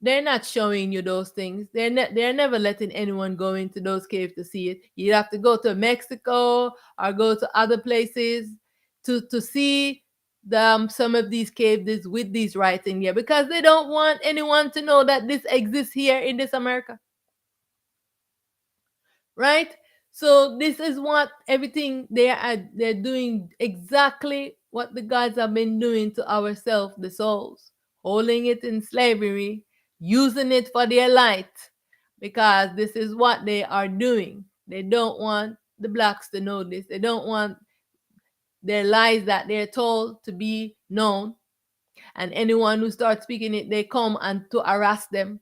they're not showing you those things. They're never letting anyone go into those caves to see it. You have to go to Mexico or go to other places to see some of these caves with these writing here, because they don't want anyone to know that this exists here in this America. Right? So this is what everything they're doing, exactly what the gods have been doing to ourselves, the souls, holding it in slavery, using it for their light, because this is what they are doing. They don't want the blacks to know this. They don't want their lies that they're told to be known. And anyone who starts speaking it, they come and to harass them.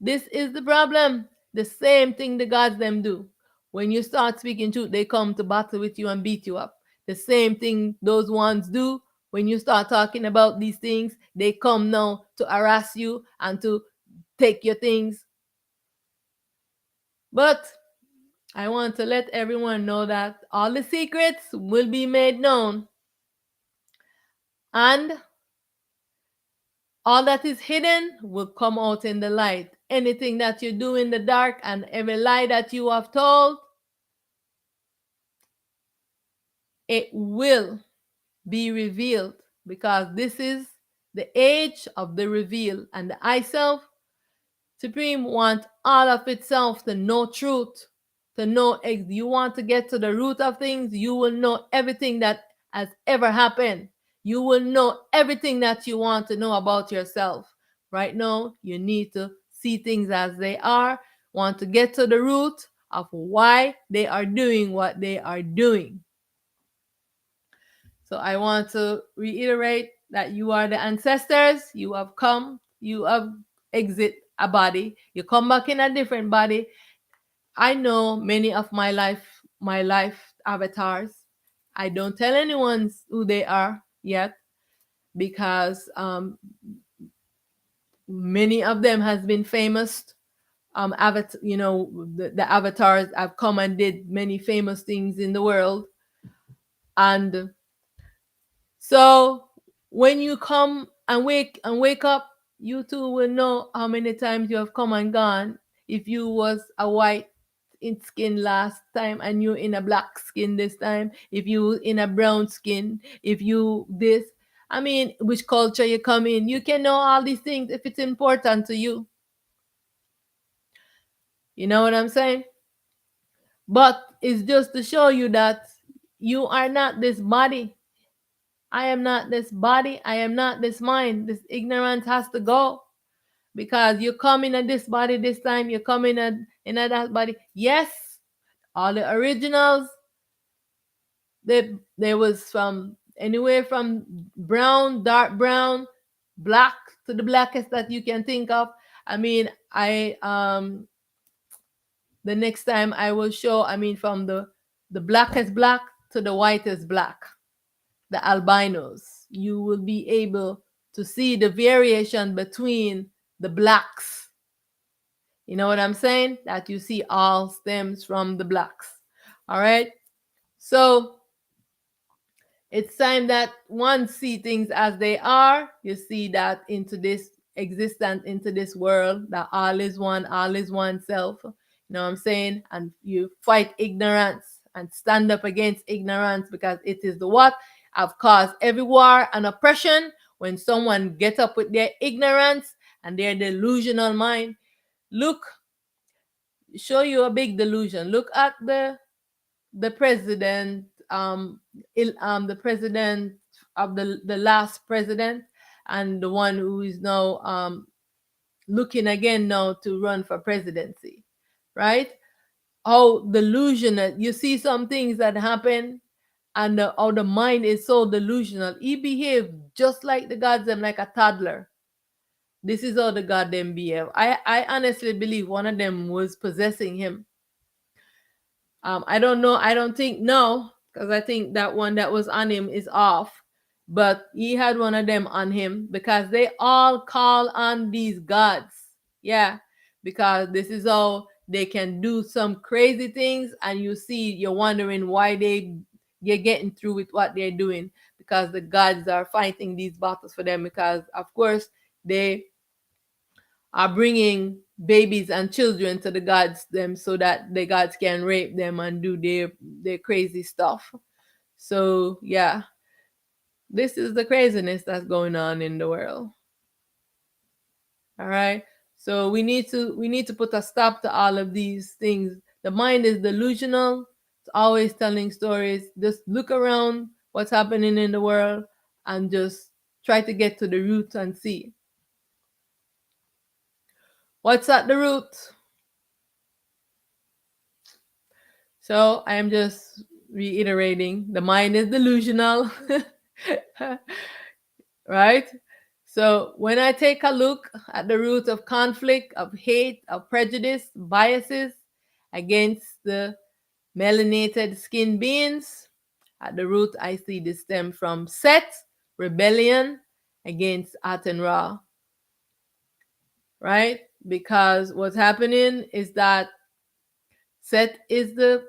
This is the problem. The same thing the gods them do. When you start speaking truth, they come to battle with you and beat you up. The same thing those ones do. When you start talking about these things, they come now to harass you and to take your things. But I want to let everyone know that all the secrets will be made known. And all that is hidden will come out in the light. Anything that you do in the dark and every lie that you have told, it will be revealed, because this is the age of the reveal. And the I Self Supreme want all of itself to know truth, to know you want to get to the root of things. You will know everything that has ever happened. You will know everything that you want to know about yourself. Right now, you need to see things as they are, want to get to the root of why they are doing what they are doing. So I want to reiterate that you are the ancestors. You have come, you have exit a body, you come back in a different body. I know many of my life avatars. I don't tell anyone who they are yet, because many of them has been famous. The avatars have come and did many famous things in the world. And so when you come and wake up, you too will know how many times you have come and gone. If you was a white in skin last time and you in a black skin this time, if you in a brown skin, if you this, I mean, which culture you come in, you can know all these things if it's important to you. You know what I'm saying? But it's just to show you that you are not this body. I am not this body. I am not this mind. This ignorance has to go, because you come in this body this time. You come in that body. Yes, all the originals. They was from anywhere from brown, dark brown, black to the blackest that you can think of. I mean, the next time I will show. I mean, from the blackest black to the whitest black, the albinos. You will be able to see the variation between the blacks. You know what I'm saying? That you see all stems from the blacks. All right. So it's time that one see things as they are. You see that into this existence, into this world, that all is one self. You know what I'm saying? And you fight ignorance and stand up against ignorance, because it is the what have caused every war and oppression. When someone get up with their ignorance and their delusional mind, look, show you a big delusion. Look at the president, the president of the last president, and the one who is now looking again now to run for presidency, right? How delusional. You see some things that happen, and how the mind is so delusional. He behaved just like the gods them, like a toddler. This is how the god them behave. I honestly believe one of them was possessing him. I don't know. I don't think no, because I think that one that was on him is off. But he had one of them on him, because they all call on these gods. Yeah, because this is how they can do some crazy things, and you see, you're wondering why you're getting through with what they're doing, because the gods are fighting these battles for them. Because of course they are bringing babies and children to the gods them, so that the gods can rape them and do their crazy stuff. So yeah, this is the craziness that's going on in the world. All right. So we need to put a stop to all of these things. The mind is delusional. It's always telling stories. Just look around what's happening in the world and just try to get to the root and see what's at the root. So I am just reiterating, the mind is delusional. Right? So when I take a look at the root of conflict, of hate, of prejudice, biases against the melanated skin beings, at the root I see this stem from Set, rebellion against Aten Ra, right? Because what's happening is that Set is the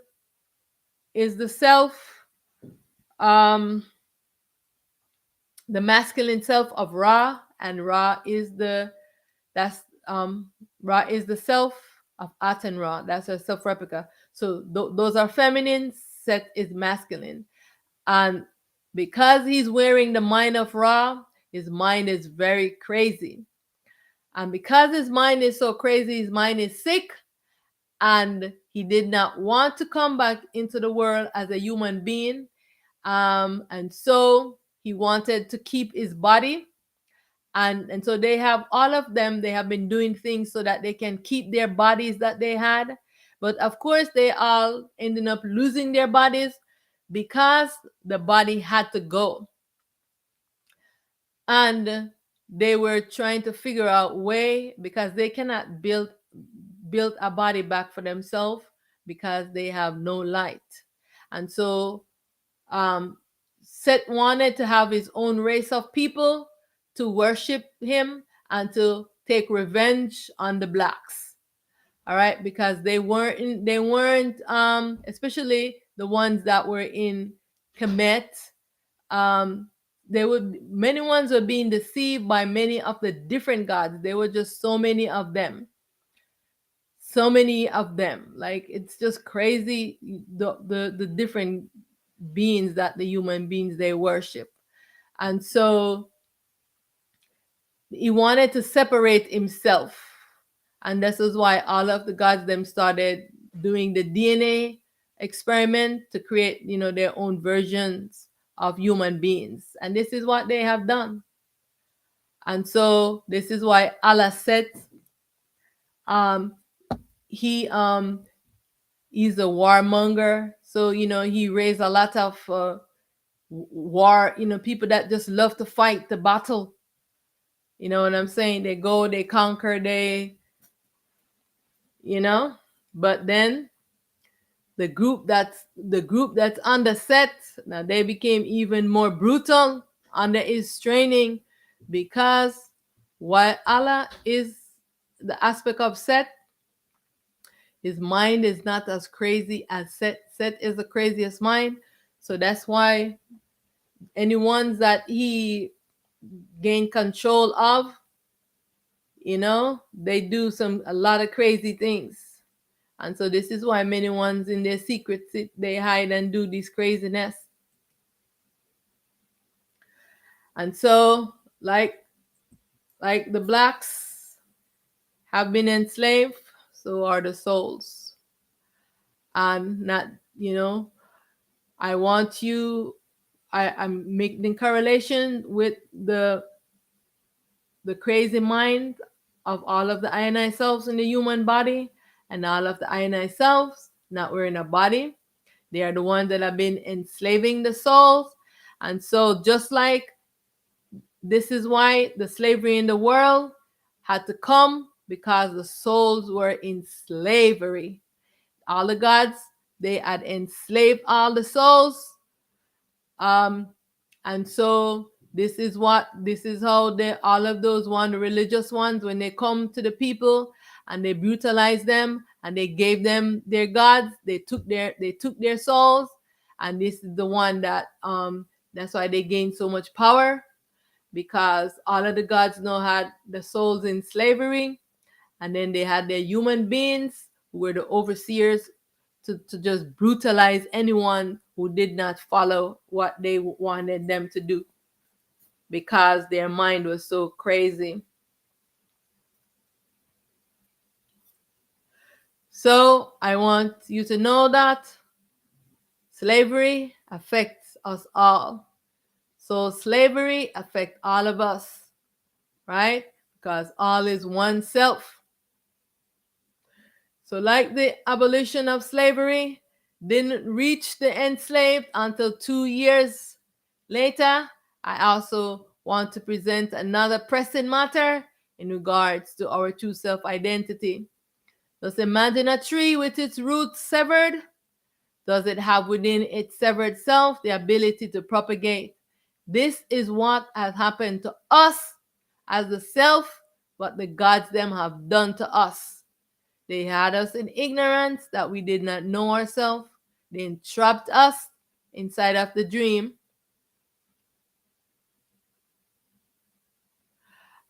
self, um, the masculine self of Ra, and Ra is the that's Ra is the self of Aten Ra. That's a self replica. So those are feminine. Set is masculine, and because he's wearing the mind of Ra, his mind is very crazy. And because his mind is so crazy, his mind is sick, and he did not want to come back into the world as a human being. And so he wanted to keep his body. And so they have all of them, they have been doing things so that they can keep their bodies that they had. But of course, they all ended up losing their bodies because the body had to go. And they were trying to figure out way, because they cannot build a body back for themselves because they have no light. And so um, Set wanted to have his own race of people to worship him and to take revenge on the blacks. All right, because they weren't especially the ones that were in Kemet. Um, they would Many ones were being deceived by many of the different gods. There were just so many of them, so many of them. Like, it's just crazy, the different beings that the human beings they worship. And so he wanted to separate himself, and this is why all of the gods them started doing the DNA experiment to create, their own versions of human beings. And this is what they have done. And so this is why Allah said, um he he's a warmonger. So he raised a lot of war, people that just love to fight the battle. You know what I'm saying? They go, they conquer, you know. But then the group that's under Set, now they became even more brutal under his training, because while Allah is the aspect of Set, his mind is not as crazy as Set. Set is the craziest mind. So that's why any ones that he gained control of, they do a lot of crazy things. And so this is why many ones in their secrets, they hide and do this craziness. And so, like the blacks have been enslaved, so are the souls. And not, I want you, I'm making correlation with the crazy mind of all of the ionized selves in the human body, and all of the ionized selves not wearing a body. They are the ones that have been enslaving the souls. And so just like this is why the slavery in the world had to come, because the souls were in slavery. All the gods, they had enslaved all the souls. Um, and so this is how all of those religious ones, when they come to the people and they brutalized them and they gave them their gods, they took their souls. And this is the one that's why they gained so much power, because all of the gods now had the souls in slavery, and then they had their human beings who were the overseers to just brutalize anyone who did not follow what they wanted them to do, because their mind was so crazy. So I want you to know that slavery affects us all. So slavery affects all of us, right? Because all is one self. So like the abolition of slavery didn't reach the enslaved until 2 years later, I also want to present another pressing matter in regards to our true self identity. Just imagine a tree with its roots severed. Does it have within its severed self the ability to propagate? This is what has happened to us as the self, what the gods them have done to us. They had us in ignorance that we did not know ourselves. They entrapped us inside of the dream.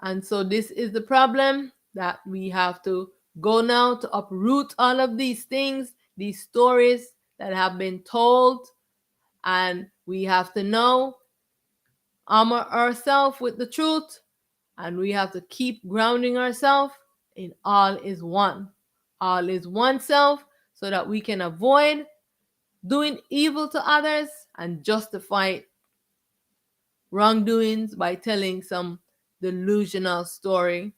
And so this is the problem that we have to go now to uproot all of these things, these stories that have been told, and we have to now armor ourselves with the truth, and we have to keep grounding ourselves in all is one. All is one self, so that we can avoid doing evil to others and justify wrongdoings by telling some delusional story.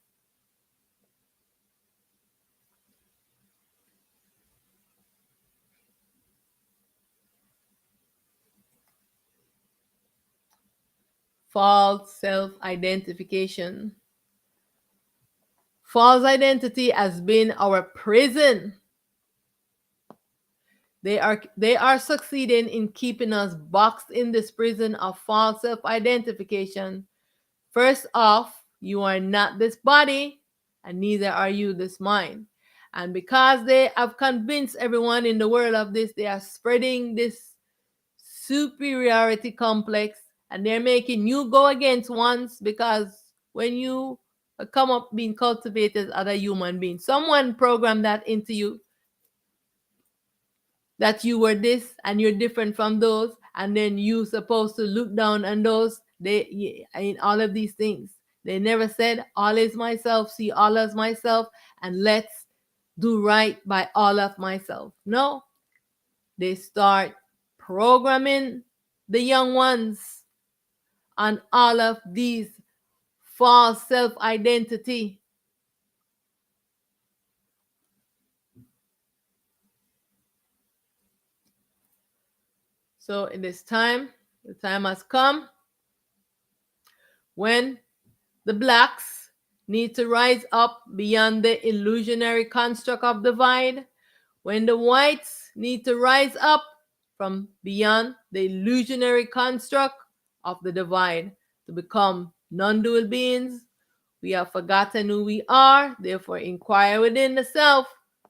False self-identification. False identity has been our prison. They are succeeding in keeping us boxed in this prison of false self-identification. First off, you are not this body, and neither are you this mind. And because they have convinced everyone in the world of this, they are spreading this superiority complex, and they're making you go against ones, because when you come up being cultivated as a human being, someone programmed that into you, that you were this and you're different from those, and then you supposed to look down on those. They in all of these things, they never said all is myself, see all as myself, and let's do right by all of myself. No, they start programming the young ones on all of these false self-identity. So in this time, the time has come when the blacks need to rise up beyond the illusionary construct of divide, when the whites need to rise up from beyond the illusionary construct of the divide to become non-dual beings. We have forgotten who we are, therefore inquire within the self,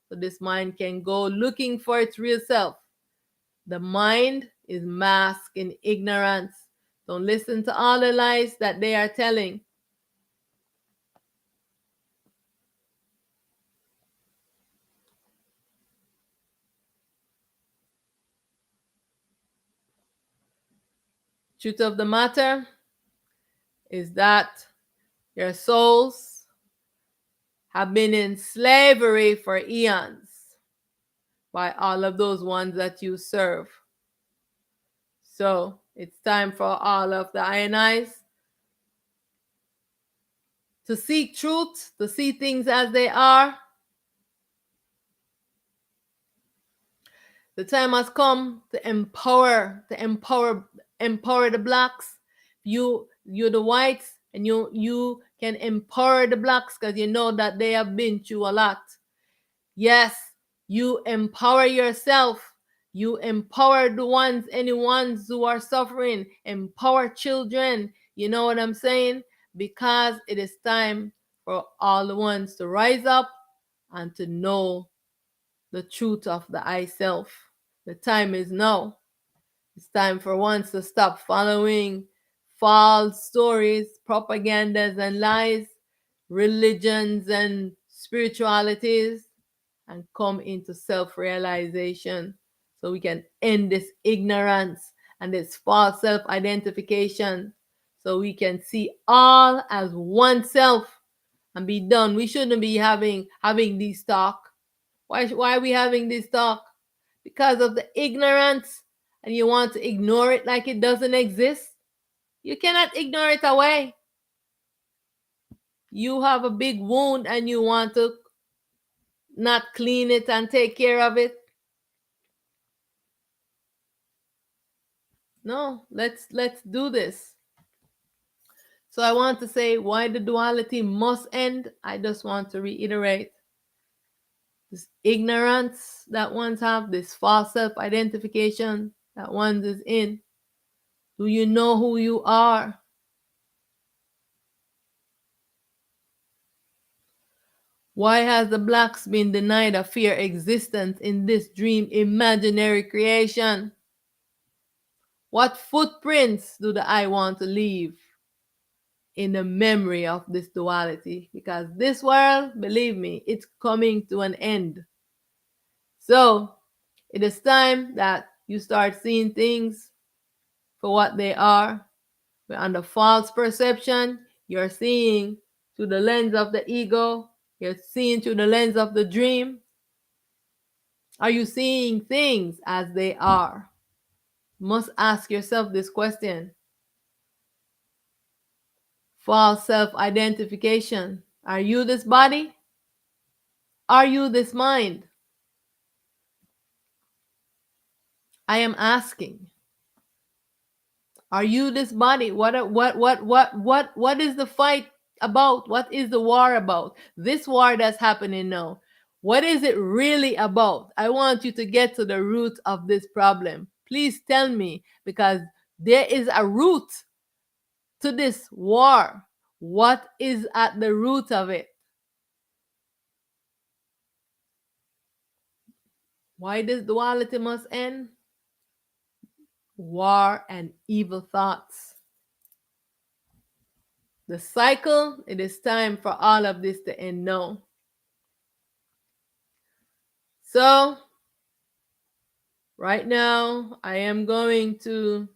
so this mind can go looking for its real self. The mind is masked in ignorance. Don't listen to all the lies that they are telling. Truth of the matter is that your souls have been in slavery for eons by all of those ones that you serve. So it's time for all of the INIs to seek truth, to see things as they are. The time has come to empower the blacks. You're the whites, and you can empower the blacks, because you know that they have been through a lot. Yes, you empower yourself. You empower the ones, any ones who are suffering. Empower children. You know what I'm saying? Because it is time for all the ones to rise up and to know the truth of the I self. The time is now. It's time for ones to stop following false stories, propagandas and lies, religions and spiritualities, and come into self-realization, so we can end this ignorance and this false self-identification, so we can see all as one self and be done. We shouldn't be having these talk. Why are we having this talk? Because of the ignorance, and you want to ignore it like it doesn't exist. You cannot ignore it away. You have a big wound and you want to not clean it and take care of it. No, let's do this. So I want to say why the duality must end. I just want to reiterate this ignorance that ones have, this false self-identification that one is in. Do you know who you are? Why has the blacks been denied a fair existence in this dream imaginary creation? What footprints do the I want to leave in the memory of this duality? Because this world, believe me, it's coming to an end. So it is time that you start seeing things for what they are. But under false perception, you're seeing through the lens of the ego, you're seeing through the lens of the dream. Are you seeing things as they are? You must ask yourself this question. False self-identification. Are you this body? Are you this mind? I am asking. Are you this body? What is the fight about? What is the war about? This war that's happening now. What is it really about? I want you to get to the root of this problem. Please tell me, because there is a root to this war. What is at the root of it? Why does duality must end? War and evil thoughts. The cycle, it is time for all of this to end now. So, right now, I am going to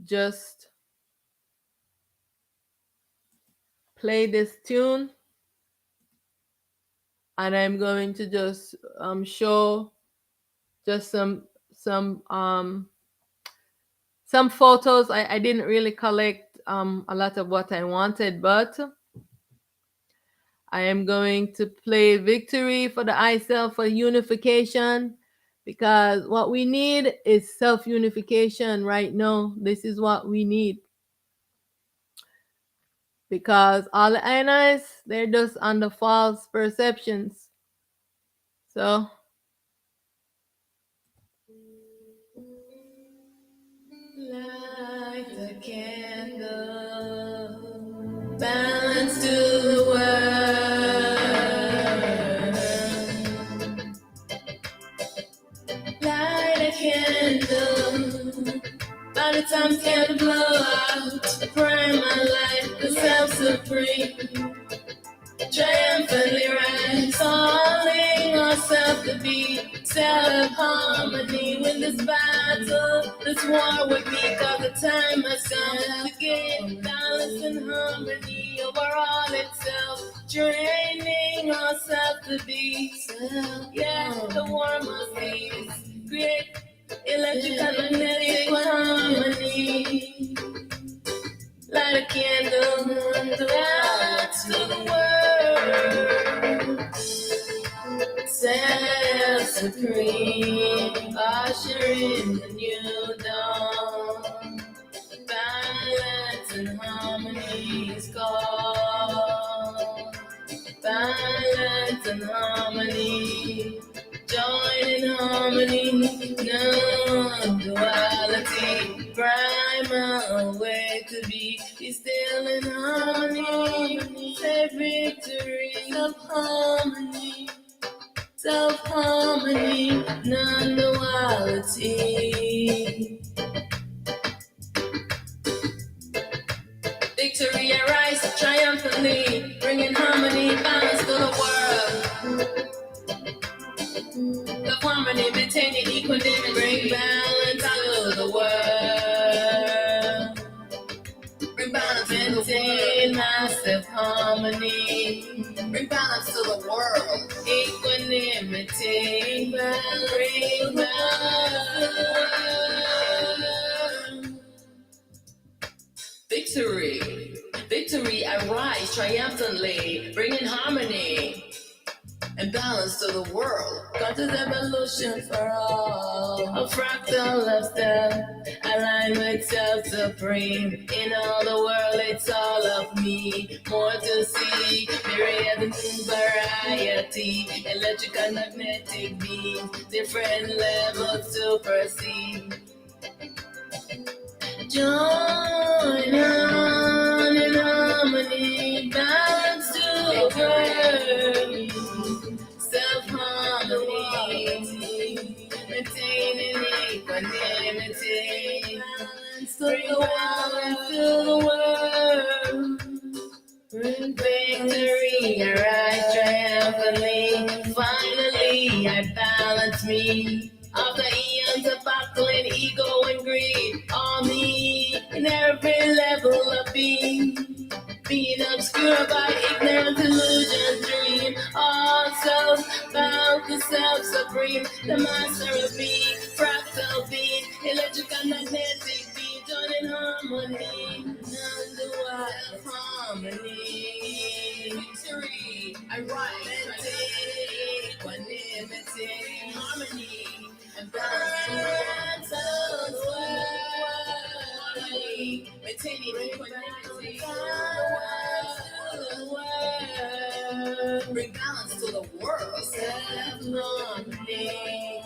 just play this tune, and I'm going to just show just some photos. I didn't really collect a lot of what I wanted, but I am going to play Victory for the I Self for unification, because what we need is self-unification right now. This is what we need. Because all the INIs, they're just under false perceptions. So, light the candle, balance to the world. Light a candle, by the time the candle blow out, prime my life, the self-supreme. Triumphantly rise, calling ourselves to be self-harmony. Win this battle, this war with me, cause the time has come to gain balance and harmony over all itself. Training ourselves to be self, yeah, the war must be create electrical magnetic harmony. Light a candle out to the world. Self-supreme, ushering the new dawn. Balance and harmony is called. Balance and harmony. Join in harmony, no duality. Primal way to be still in harmony. Say victory, self-harmony, self-harmony, non-duality. Victory arise triumphantly, bringing harmony, balance to the world. The harmony, maintaining equanimity, bring balance to the world. Bring balance, maintain massive harmony. Bring balance to the world. Equanimity, bring balance. Victory, victory arise triumphantly, bringing harmony and balance to the world. Conscious evolution for all. A fractal lifestyle, aligned with self-supreme. In all the world it's all of me. More to see, myriad and variety, electrical magnetic beams, different levels to perceive. Join on in harmony, balance to the world, self-harmony, maintaining equanimity, bring balance to the world, bring victory, arise triumphantly, finally I balance me. After eons of battling ego and greed, all me in every level of being obscured by ignorance, illusion, dream. All self bound to self supreme, the master of being, fractal being, electrical magnetic being, joined in harmony, none do I harmony. Victory, I rise, equanimity, harmony. And balance of the world, maintaining equanimity, bring balance to the world, self-harmony,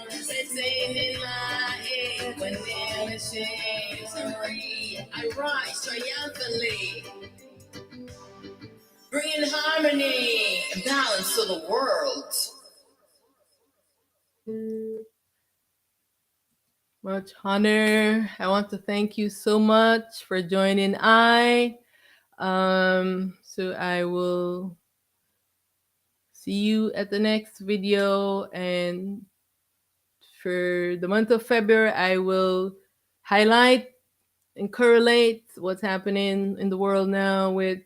maintaining my equanimity, I rise triumphantly, bringing harmony and balance to the world. Much honor. I want to thank you so much for joining so I will see you at the next video, and for the month of February I will highlight and correlate what's happening in the world now with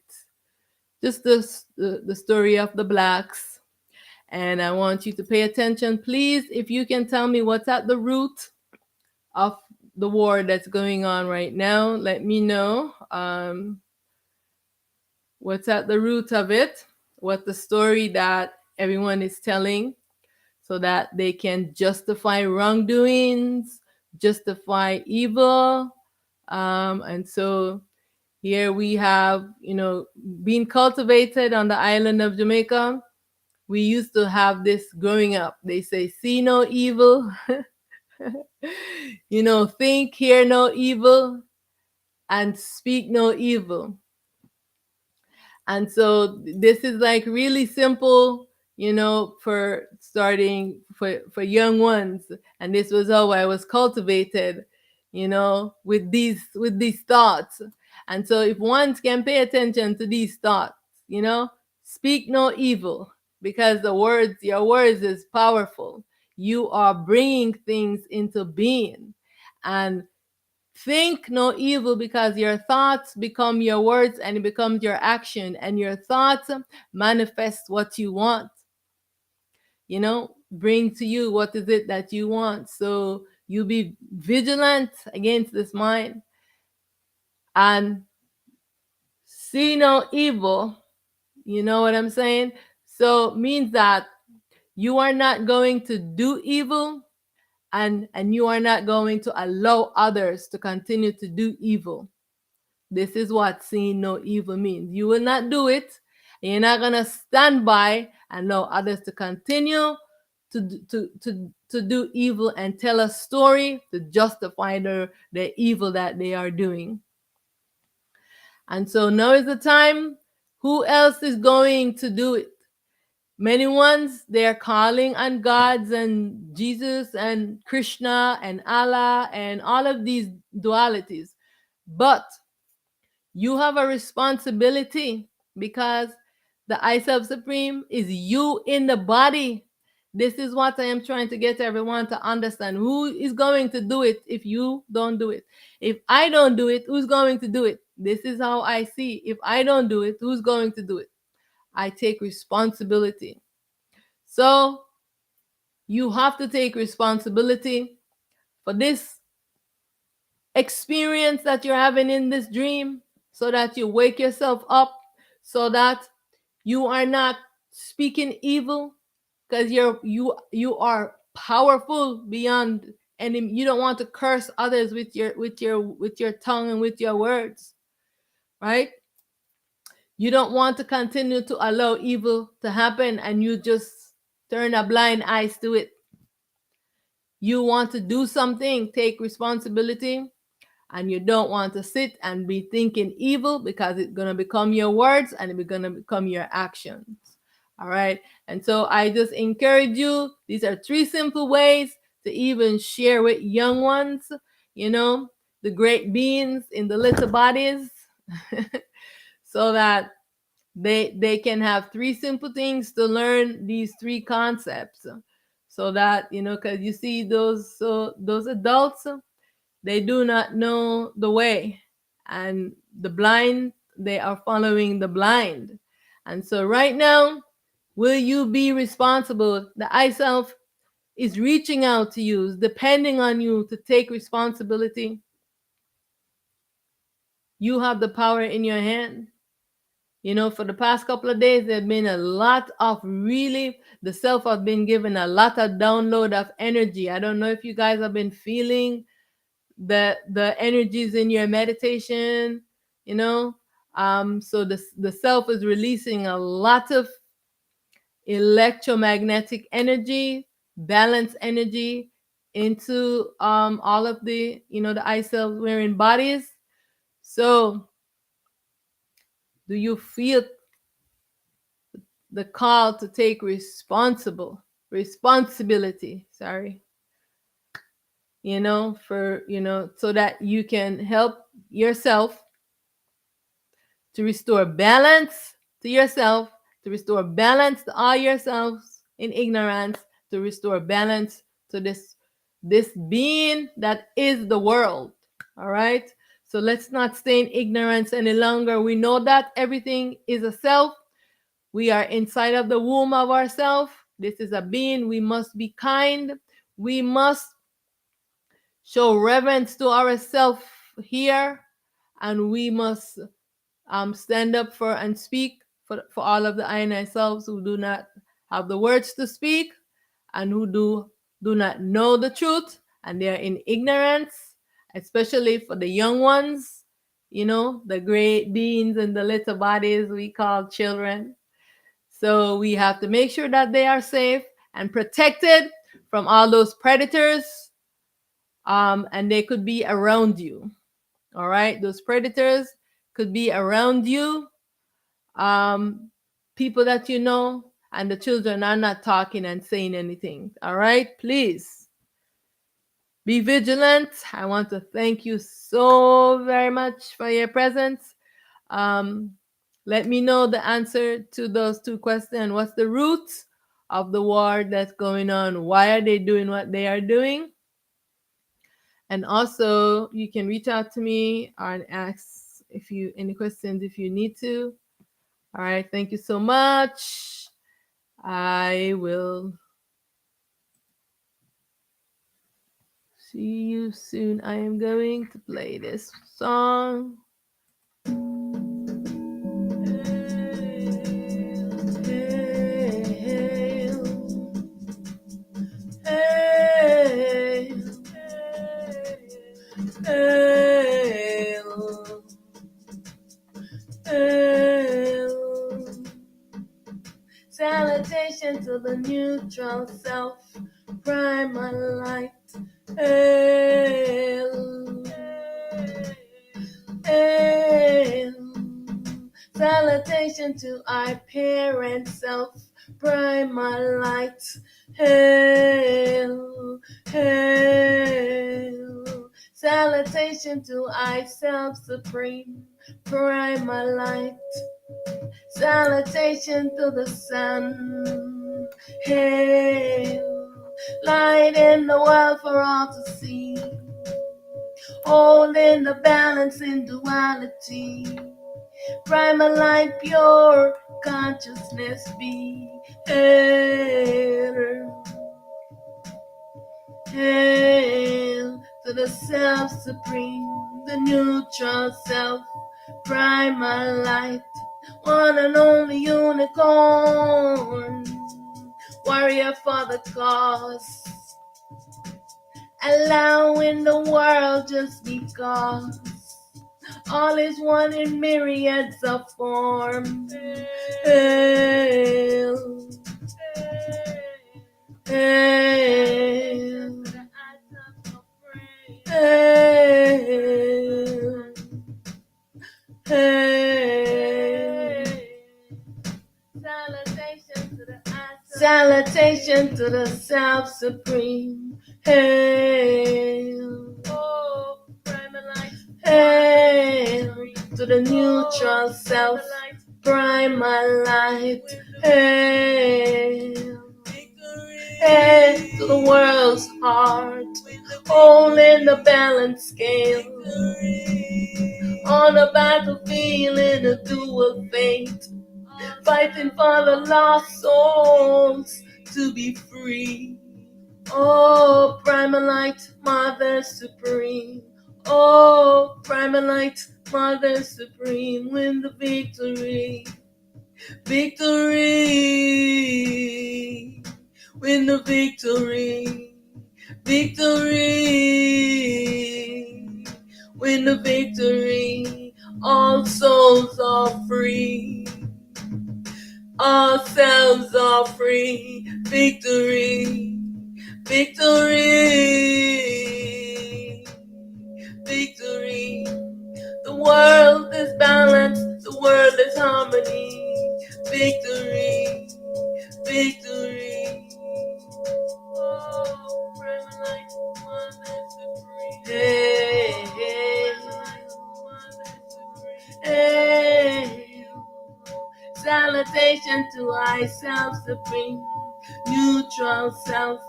just the story of the blacks. And I want you to pay attention, please. If you can tell me what's at the root of the war that's going on right now, let me know what's at the root of it, what the story that everyone is telling, so that they can justify wrongdoings, justify evil. And so here we have, being cultivated on the island of Jamaica. We used to have this growing up. They say, see no evil, think, hear no evil, and speak no evil. And so this is like really simple, for starting for young ones. And this was how I was cultivated, with these thoughts. And so if one can pay attention to these thoughts, speak no evil, because your words is powerful. You are bringing things into being. And think no evil, because your thoughts become your words and it becomes your action, and your thoughts manifest what you want. Bring to you what is it that you want. So you be vigilant against this mind and see no evil. You know what I'm saying? So means that you are not going to do evil, and you are not going to allow others to continue to do evil. This is what seeing no evil means. You will not do it. And you're not going to stand by and allow others to continue to do evil and tell a story to justify the evil that they are doing. And so now is the time. Who else is going to do it? Many ones, they are calling on gods and Jesus and Krishna and Allah and all of these dualities. But you have a responsibility, because the I Self Supreme is you in the body. This is what I am trying to get everyone to understand. Who is going to do it if you don't do it? If I don't do it, who's going to do it? This is how I see. If I don't do it, who's going to do it? I take responsibility. So you have to take responsibility for this experience that you're having in this dream, so that you wake yourself up, so that you are not speaking evil, because you are powerful beyond, and you don't want to curse others with your tongue and with your words. right? You don't want to continue to allow evil to happen and you just turn a blind eye to it. You want to do something, take responsibility, and you don't want to sit and be thinking evil because it's going to become your words and it's going to become your actions. All right. And so I just encourage you. These are 3 simple ways to even share with young ones, you know, the great beings in the little bodies so that they can have 3 simple things to learn these 3 concepts so that, you know, because you see those adults, they do not know the way, and the blind, they are following the blind. And so right now, will you be responsible? The I self is reaching out to you, is depending on you to take responsibility. You have the power in your hand. You know, for the past couple of days, there have been a lot of really, the self has been given a lot of download of energy. I don't know if you guys have been feeling the energies in your meditation, you know. So the self is releasing a lot of electromagnetic energy, balance energy into all of the, you know, the I cells wearing bodies. So do you feel the call to take responsibility, sorry, you know, for, you know, so that you can help yourself to restore balance to yourself, to restore balance to all yourselves in ignorance, to restore balance to this being that is the world. All right. So let's not stay in ignorance any longer. We know that everything is a self. We are inside of the womb of ourself. This is a being. We must be kind. We must show reverence to ourselves here, and we must stand up for and speak for all of the I and I selves who do not have the words to speak and who do not know the truth and they are in ignorance, especially for the young ones, you know, the great beings and the little bodies we call children. So we have to make sure that they are safe and protected from all those predators, and they could be around you. All right, those predators could be around you, people that you know, and the children are not talking and saying anything. All right, please be vigilant. I want to thank you so very much for your presence. Um, let me know the answer to those 2 questions. What's the root of the war that's going on? Why are they doing what they are doing? And also, you can reach out to me and ask if you any questions if you need to. All right, thank you so much. I will see you soon. I am going to play this song. Salutation to the neutral self, primal light. Hail, hail. Salutation to our parent self, primal light. Hail, hail. Salutation to I self supreme, primal light. Salutation to the sun. Hail, light in the world for all to see. Holding the balance in duality. Primal light, pure consciousness be. Hail, hail to the self supreme, the neutral self, primal light. One and only unicorn, warrior for the cause, allowing the world just because All is one in myriads of forms. Hail, hail, hail, hail. Salutation to the Self Supreme. Hail, oh, hail to the neutral self, primal light. Hail, hail to the world's heart, holding the balance scale. On a battlefield in a dual fate, fighting for the lost souls to be free. Oh, Primalite, Mother Supreme. Oh, Primalite, Mother Supreme, win the victory. Victory, win the victory. Victory, win the victory. All souls are free. All selves are free. Victory, victory, victory. The world is balanced, the world is harmony. Victory, victory. Oh, Primalite, Mother Supreme. Hey, hey, hey. Salutation to I Self Supreme, neutral self,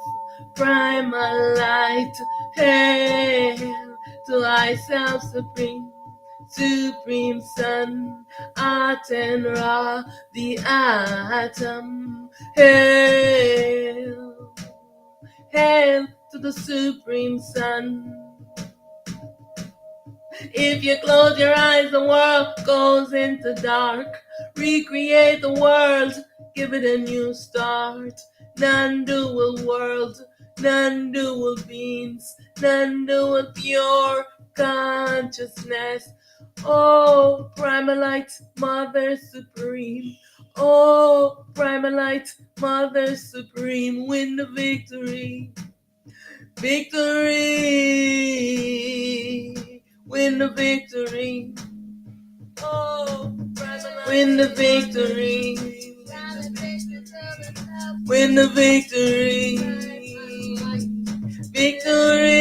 primal light. Hail to I Self Supreme, Supreme Sun, Aten Ra, the atom. Hail, hail to the Supreme Sun. If you close your eyes, the world goes into dark. Recreate the world, give it a new start. Non-dual world, non-dual beings, non-dual pure consciousness. Oh, Primalite, Mother Supreme. Oh, Primalite, Mother Supreme, win the victory. Victory, win the victory. Oh, win the victory. Win the victory.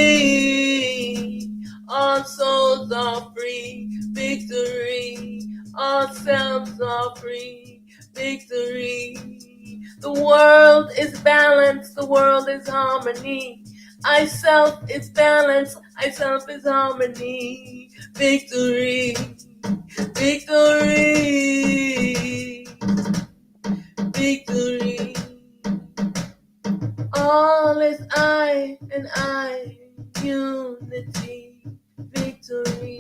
Victory. All souls are free. Victory. All selves are free. Victory. The world is balanced. The world is harmony. I self is balance, I self is harmony. Victory, victory, victory. All is I and I, unity, victory.